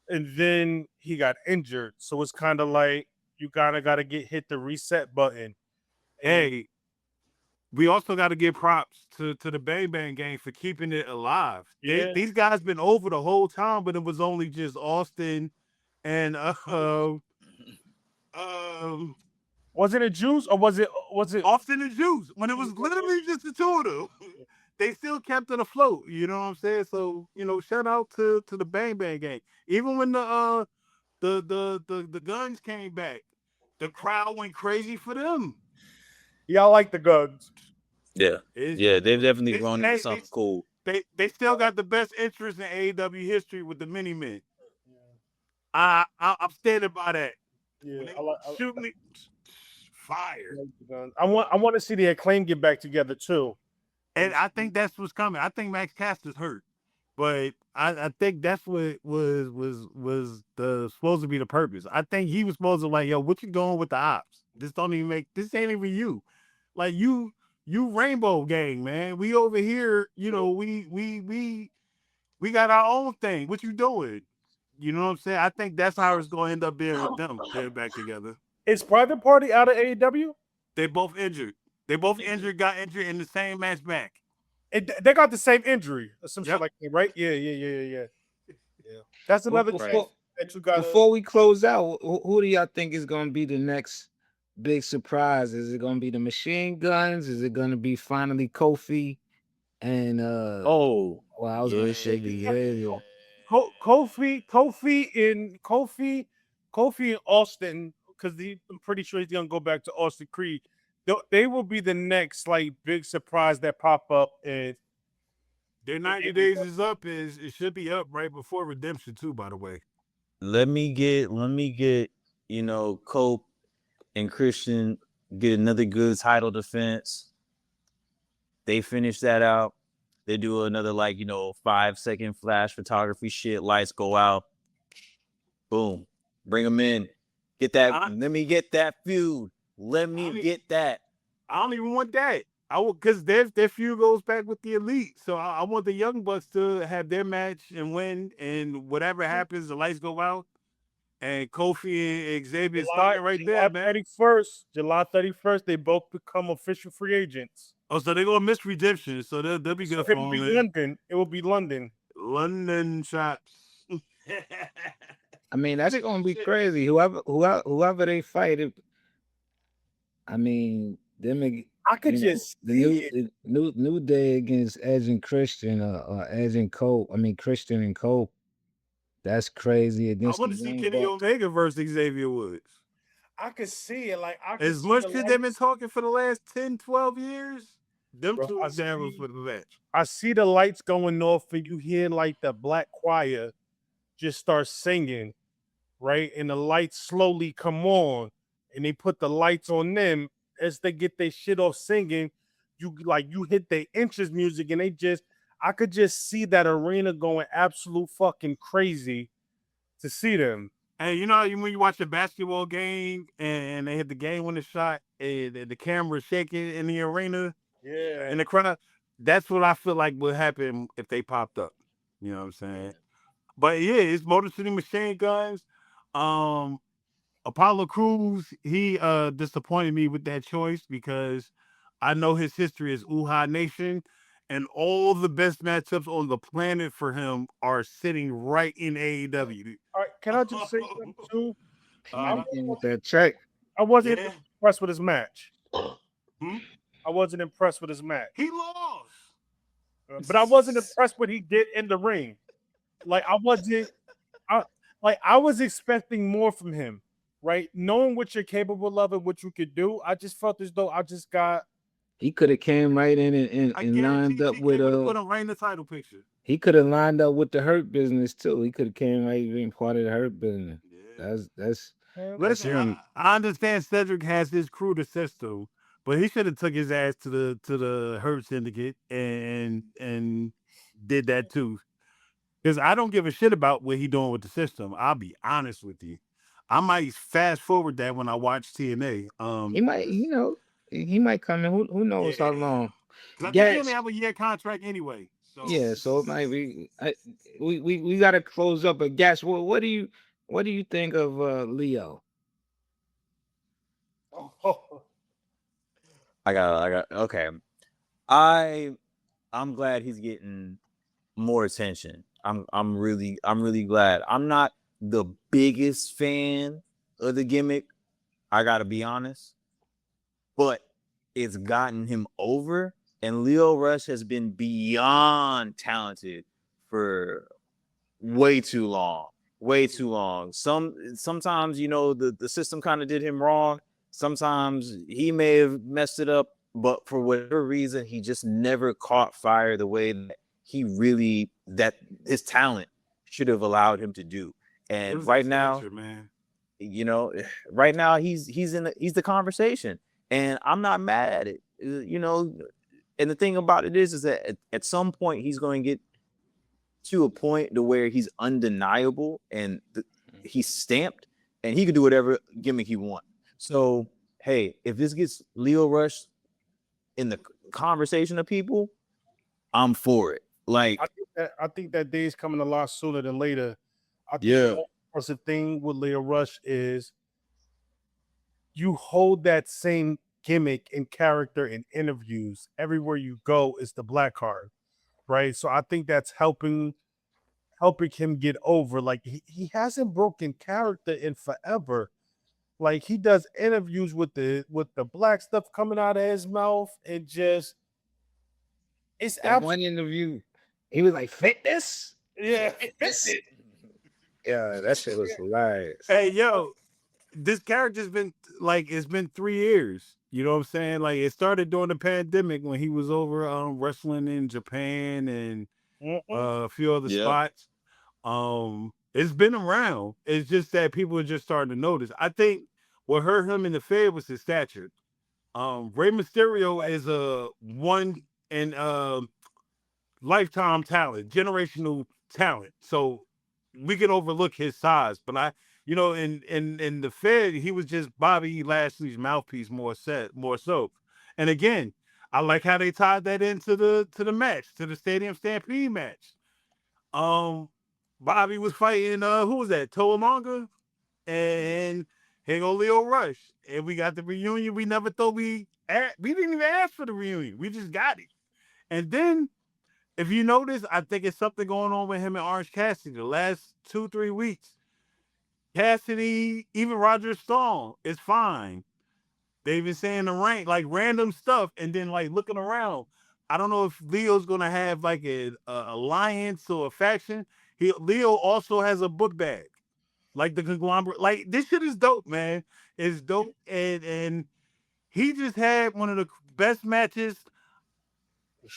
and then he got injured. So it's kind of like you gotta hit the reset button. Hey, we also got to give props to the Bang Bang Gang for keeping it alive. Yeah. These guys been over the whole time, but it was only just Austin and Was it a Juice or was it Austin and Juice? When it was literally just the two of them, they still kept it afloat. You know what I'm saying? So shout out to the Bang Bang Gang. Even when the guns came back, the crowd went crazy for them. Y'all like the Guns? Yeah, they've definitely grown into something cool. They still got the best interest in AEW history with the Mini Men. I'm standing by that. Yeah, When they I shooting it, fire. like the guns. I want to see the Acclaim get back together too. And I think that's what's coming. I think Max Caster's hurt, but I think that's what was the supposed to be the purpose. I think he was supposed to like, yo, what you doing with the ops? This don't even make this ain't even you. Like you Rainbow Gang, man. We over here, you know, we got our own thing. What you doing? You know what I'm saying? I think that's how it's gonna end up being with them. They're back together. Is Private Party out of AEW? They both injured. They both got injured in the same match back. They got the same injury or some shit Yep. like that, right? Yeah. That's Well, another thing that you got. before we close out, who do y'all think is going to be the next big surprise? Is it going to be the Machine Guns? Is it going to be finally Kofi? And Oh, well, I was going to shake his head. Kofi and Austin, because I'm pretty sure he's gonna go back to Austin Creed. They will be the next like big surprise that pop up. And Their 90 days is up. It should be up right before Redemption too, by the way. let me get, you know, Cope and Christian get another good title defense. They finish that out. They do another 5-second flash photography shit. Lights go out. Boom. Bring them in. Get that. Let me get that feud. Let me get that. I don't even want that. I will, because their feud goes back with the Elite. So I want the Young Bucks to have their match and win. And whatever happens, the lights go out. And Kofi and Xavier starting right there, man. July 31st, they both become official free agents. Oh, so they're gonna miss Redemption. So they'll be good for London. It will be London. London shots. I mean, that's going to be crazy. Whoever they fight, I mean, them. I could just the new Day against Edge and Christian, or Edge and Cole. I mean, Christian and Cole. That's crazy. I want to see Kenny Omega versus Xavier Woods. I could see it. Like as much shit they've been talking for the last 10, 12 years. Them two examples for the match. I see the lights going off, and you hear like the black choir just start singing, right? And the lights slowly come on, and they put the lights on them as they get their shit off singing. You hit their entrance music, and I could just see that arena going absolute fucking crazy to see them. And you know, when you watch a basketball game and they hit the game winning shot, and the camera shaking in the arena, in the crowd, that's what I feel like would happen if they popped up. You know what I'm saying? But yeah, it's Motor City Machine Guns. Apollo Crews, he disappointed me with that choice because I know his history is Uhaa Nation, and all the best matchups on the planet for him are sitting right in AEW. All right, can I just say something too? With that check. I wasn't impressed with his match. I wasn't impressed with his match. He lost. But I wasn't impressed with what he did in the ring. Like I was expecting more from him, right? Knowing what you're capable of and what you could do, I just felt as though he could have came right in and lined up with put him right in the title picture. He could have lined up with the Hurt Business too. He could have came right in part of the Hurt Business. Yeah. That's listen. I understand Cedric has his crew to system, but he should have took his ass to the Hurt Syndicate and did that too. Because I don't give a shit about what he doing with the system. I'll be honest with you. I might fast forward that when I watch TNA. He might, he might come in. Who knows how long? Because I think he only have a year contract anyway. So. Yeah, so it might be. We got to close up. But Gas, what do you think of Leo? I got. Okay, I'm glad he's getting more attention. I'm really glad. I'm not the biggest fan of the gimmick. I gotta be honest, but it's gotten him over. And Leo Rush has been beyond talented for way too long. Sometimes the system kind of did him wrong. Sometimes he may have messed it up, but for whatever reason, he just never caught fire the way that his talent should have allowed him to do. And right now, you know, right now he's the conversation, and I'm not mad at it. You know, and the thing about it is that at some point he's going to get to a point to where he's undeniable and he's stamped, and he can do whatever gimmick he wants. So hey, if this gets Lio Rush in the conversation of people, I'm for it. Like, I think that day is coming a lot sooner than later. I think yeah. the most impressive thing with Lio Rush is you hold that same gimmick and character in interviews everywhere you go. Is the black card, right? So I think that's helping him get over. Like he hasn't broken character in forever. Like he does interviews with the black stuff coming out of his mouth, and just it's That one interview, he was like, "Fitness, yeah, fitness." Yeah, that shit was hilarious. Hey, yo, this character's been like it's been 3 years. You know what I'm saying? Like it started during the pandemic when he was over wrestling in Japan and a few other spots. It's been around. It's just that people are just starting to notice. I think what hurt him in the Fed was his stature. Rey Mysterio is a one in lifetime talent, generational talent. So we can overlook his size, but in the Fed, he was just Bobby Lashley's mouthpiece more so. And again, I like how they tied that into the match, to the Stadium Stampede match. Bobby was fighting who was that? Toamanga, and here go Lio Rush, and we got the reunion. We never thought we didn't even ask for the reunion. We just got it. And then, if you notice, I think it's something going on with him and Orange Cassidy the last 2-3 weeks. Cassidy, even Roger Stone, is fine. They've been saying the rank, like random stuff, and then like looking around. I don't know if Leo's gonna have like a alliance or a faction. Leo also has a book bag, like the conglomerate. Like this shit is dope, man. It's dope, and he just had one of the best matches.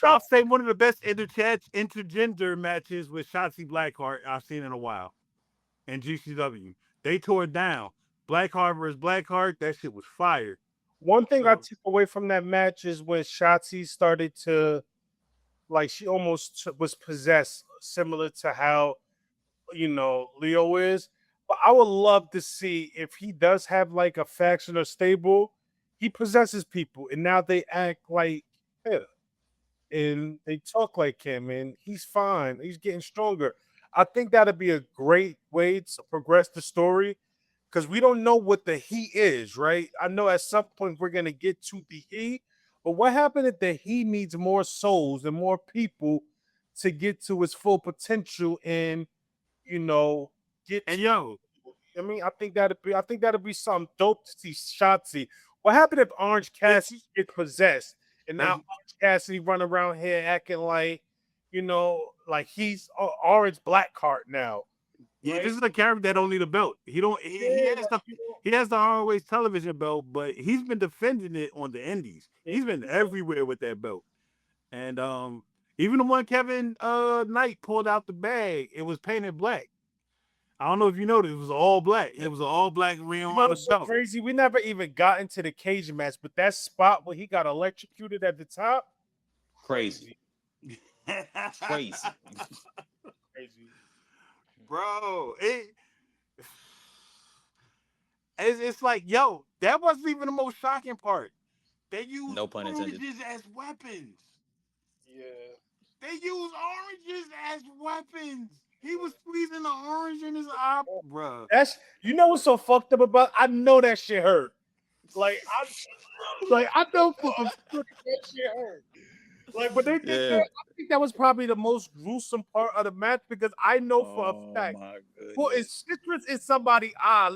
I'll say one of the best intergender matches with Shotzi Blackheart I've seen in a while. And GCW, they tore it down. Blackheart versus Blackheart, that shit was fire. One thing I took away from that match is when Shotzi started to, like, she almost was possessed, similar to how, Leo is. But I would love to see if he does have like a faction or stable, he possesses people, and now they act like him, and they talk like him, and he's fine. He's getting stronger. I think that'd be a great way to progress the story, because we don't know what the he is, right? I know at some point we're gonna get to the he, but what happened if the he needs more souls and more people to get to his full potential and get And yo, I mean, I think that'd be something dope to see Shotzi. What happened if Orange Cassidy get possessed and now Orange Cassidy run around here acting like, like he's Orange Blackheart now? yeah, Right? this is a character that don't need a belt. He don't. He has the ROH television belt, but he's been defending it on the Indies. He's been everywhere with that belt, and even the one Kevin Knight pulled out the bag, it was painted black. I don't know if you noticed, it was all black. It was an all black ring on the so belt. crazy. We never even got into the cage match, but that spot where he got electrocuted at the top, Crazy. crazy. Bro, it's like, yo, that wasn't even the most shocking part. They used No pun intended. oranges as weapons. Yeah. They used oranges as weapons. He was squeezing the orange in his eye, bro. That's what's so fucked up about. I know that shit hurt. I know for a fact that shit hurt. Like, but they did that. I think that was probably the most gruesome part of the match, because I know for a fact putting citrus in somebody's eye.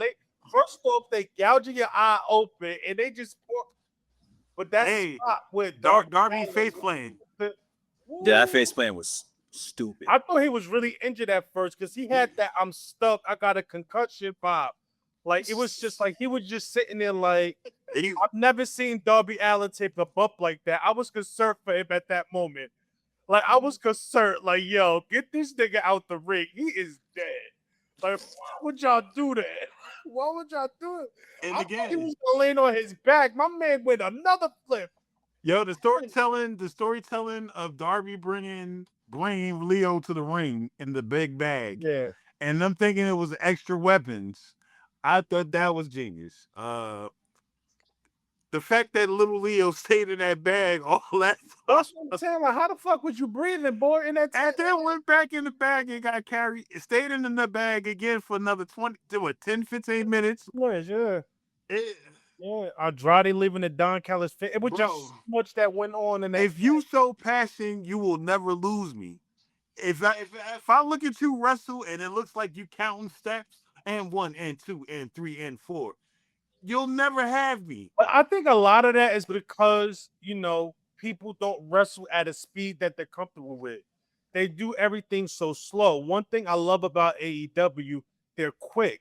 First off, they gouging your eye open and they just pour. But that spot with Darby face playing. Yeah, that face plant was stupid. I thought he was really injured at first, because he had that "I'm stuck, I got a concussion" pop. Like, it was just like he was just sitting there like, I've never seen Darby Allin take a bump like that. I was concerned for him at that moment. Like, I was concerned, like, yo, get this nigga out the ring. He is dead. Like, why would y'all do that? Why would y'all do it? And I thought he again, was gonna land on his back. My man went another flip. yo, the storytelling of Darby bringing Blame Leo to the ring in the big bag, Yeah. and them thinking it was extra weapons. I thought that was genius. The fact that little Leo stayed in that bag all that That's time, what I'm saying. Like, how the fuck was you breathing, boy? In that and then went back in the bag and got carried, stayed in the bag again for another 10, 15 minutes. yeah. It, Yeah. Andrade leaving the Don Callis fit. It was just Bro. so much that went on in that. if you show passion, you will never lose me. If I look at you wrestle and it looks like you counting steps and 1 and 2 and 3 and 4, you'll never have me. But I think a lot of that is because, people don't wrestle at a speed that they're comfortable with. They do everything so slow. One thing I love about AEW, they're quick.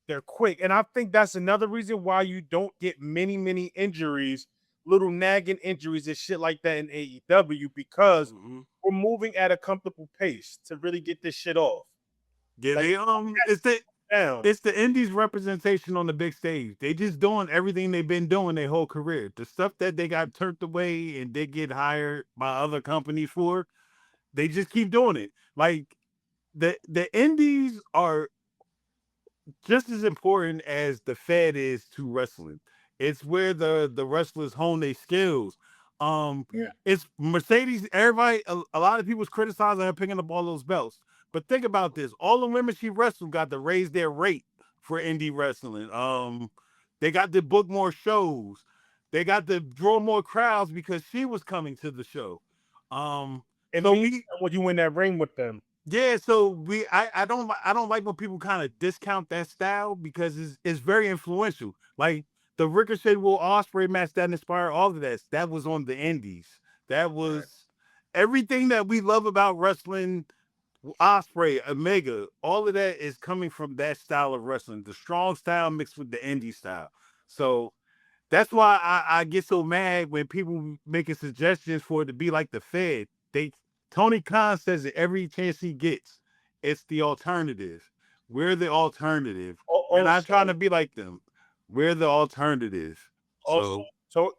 They're quick. And I think that's another reason why you don't get many, many injuries, little nagging injuries and shit like that in AEW, because we're moving at a comfortable pace to really get this shit off. Yeah, it's the Indies representation on the big stage. They just doing everything they've been doing their whole career. The stuff that they got turned away and they get hired by other companies for, they just keep doing it. Like the Indies are just as important as the Fed is to wrestling. It's where the wrestlers hone their skills. It's Mercedes. Everybody, a lot of people's criticizing her picking up all those belts. But think about this: all the women she wrestled got to raise their rate for indie wrestling. They got to book more shows. They got to draw more crowds because she was coming to the show. And so when you in that ring with them. Yeah, so I don't like when people kind of discount that style because it's very influential. Like the Ricochet Will Ospreay match that inspired all of that was on the Indies. That was everything that we love about wrestling. Ospreay, Omega, all of that is coming from that style of wrestling, the strong style mixed with the indie style. So that's why I get so mad when people making suggestions for it to be like the Fed. Tony Khan says it every chance he gets. It's the alternative. We're the alternative. We're not trying to be like them. We're the alternative. Also,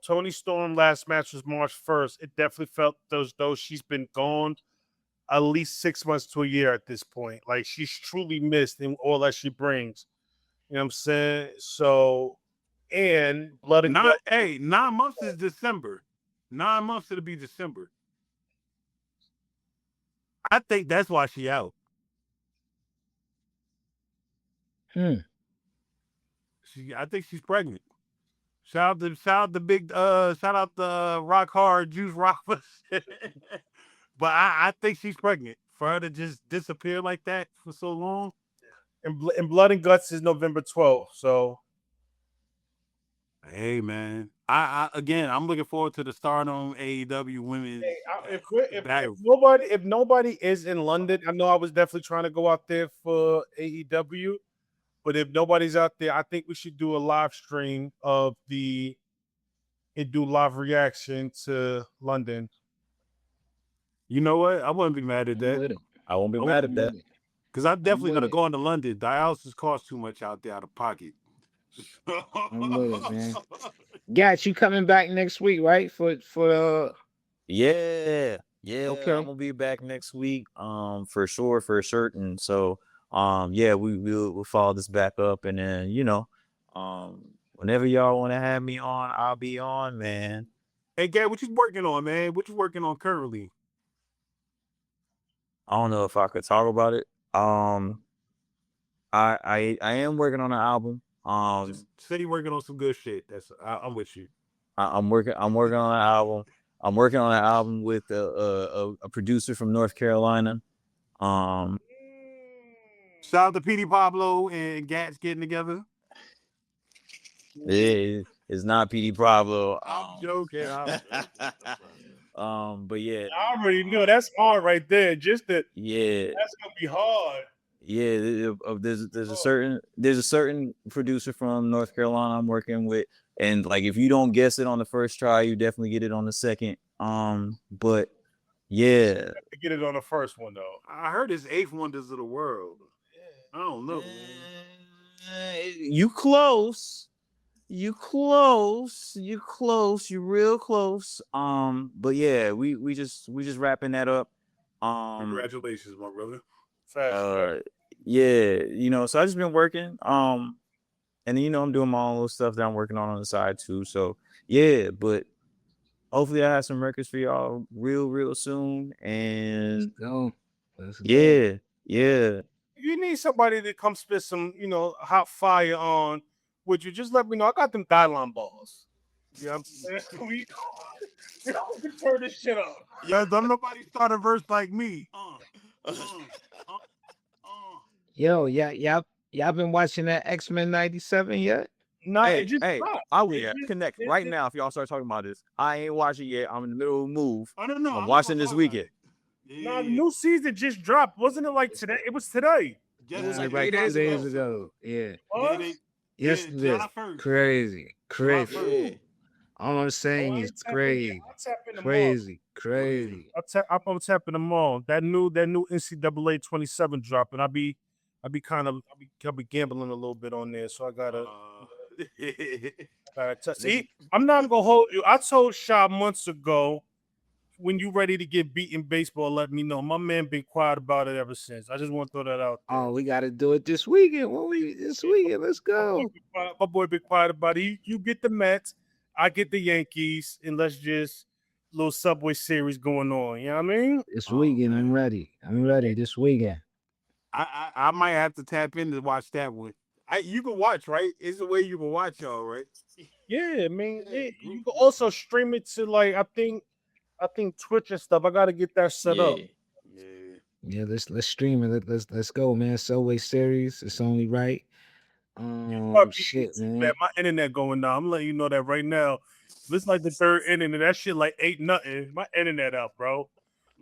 Toni Storm last match was March 1st. It definitely felt as though she's been gone at least 6 months to a year at this point. Like, she's truly missed in all that she brings. You know what I'm saying? So, and blood and 9 months is December. 9 months it'll be December. I think that's why she out. I think she's pregnant. Shout out the Rock Hard Juice Rockers. But I think she's pregnant. For her to just disappear like that for so long. And Blood and Guts is November 12th. So, hey man, I'm looking forward to the Stardom AEW women. Hey, if nobody is in London, I know I was definitely trying to go out there for AEW, but if nobody's out there, I think we should do a live stream and do live reaction to London. You know what? I wouldn't be mad at that. I won't be mad at that. Because I'm definitely going to go into London. Dialysis costs too much out there out of pocket. I'm with it, man. Gat, you coming back next week, right? Yeah. Okay. I'm gonna be back next week. For sure, for certain. So, we'll follow this back up, and then whenever y'all want to have me on, I'll be on, man. Hey, Gat, what you working on, man? What you working on currently? I don't know if I could talk about it. I am working on an album. Just say you're working on some good shit. I'm with you. I'm working on an album. I'm working on an album with a producer from North Carolina. Shout out to Petey Pablo and Gats getting together. It's not PD Pablo. I'm joking. But yeah, I already know that's hard right there. That's gonna be hard. Yeah, there's a certain producer from North Carolina I'm working with, and like if you don't guess it on the first try, you definitely get it on the second. But yeah, get it on the first one though. I heard it's 8th Wonders of the World. I don't know. You close. You close. You close. You real close. But yeah, we just wrapping that up. Congratulations, my brother. Yeah, so I just been working. And I'm doing my own little stuff that I'm working on the side too. So yeah, but hopefully I have some records for y'all real soon. And Let's go. yeah. You need somebody to come spit some, hot fire on. Would you just let me know? I got them guideline balls. You know what I'm saying? We can turn this shit up. Yeah, don't nobody start a verse like me. Yo, y'all been watching that X-Men 97 yet? Nah, Hey, it just dropped. I will It just- connect it- right it- now if y'all start talking about this. I ain't watching yet. I'm in the middle of a move. I don't know. I'm watching this weekend. Nah, the new season just dropped. Wasn't it like today? It was today. It was like 2 days ago. Yeah. What? Yesterday. Crazy. All I'm saying is crazy. I'm tapping them Crazy. I'm tapping them all. That new NCAA 27 dropping. I'll be gambling a little bit on there, so I gotta. See, I'm not gonna hold you. I told Sha months ago, when you ready to get beat in baseball, let me know. My man been quiet about it ever since. I just want to throw that out there. Oh, we got to do it this weekend. This weekend? Let's go. My boy been quiet about it. You get the Mets, I get the Yankees, and let's just little Subway series going on. You know what I mean? This weekend, I'm ready. This weekend. I might have to tap in to watch that one. You can watch, right? It's the way you can watch y'all, right? Yeah, I mean, you can also stream it to like I think Twitch and stuff. I gotta get that set up. Yeah, let's stream it. Let's go, man. Subway series. It's only right. Shit, man. My internet going down. I'm letting you know that right now. If it's like the third inning and that shit like 8-0, my internet out, bro.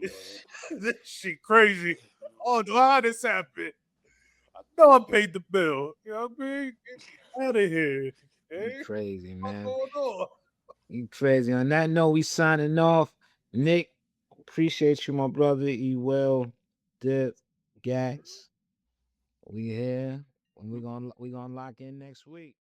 This shit crazy. Oh, how this happened? I know I paid the bill. You know what I mean? Get out of here. You crazy, man. What's going on? You crazy. On that note, we signing off. Nick, appreciate you, my brother. You well, Dip, Gax. We here. We gonna lock in next week.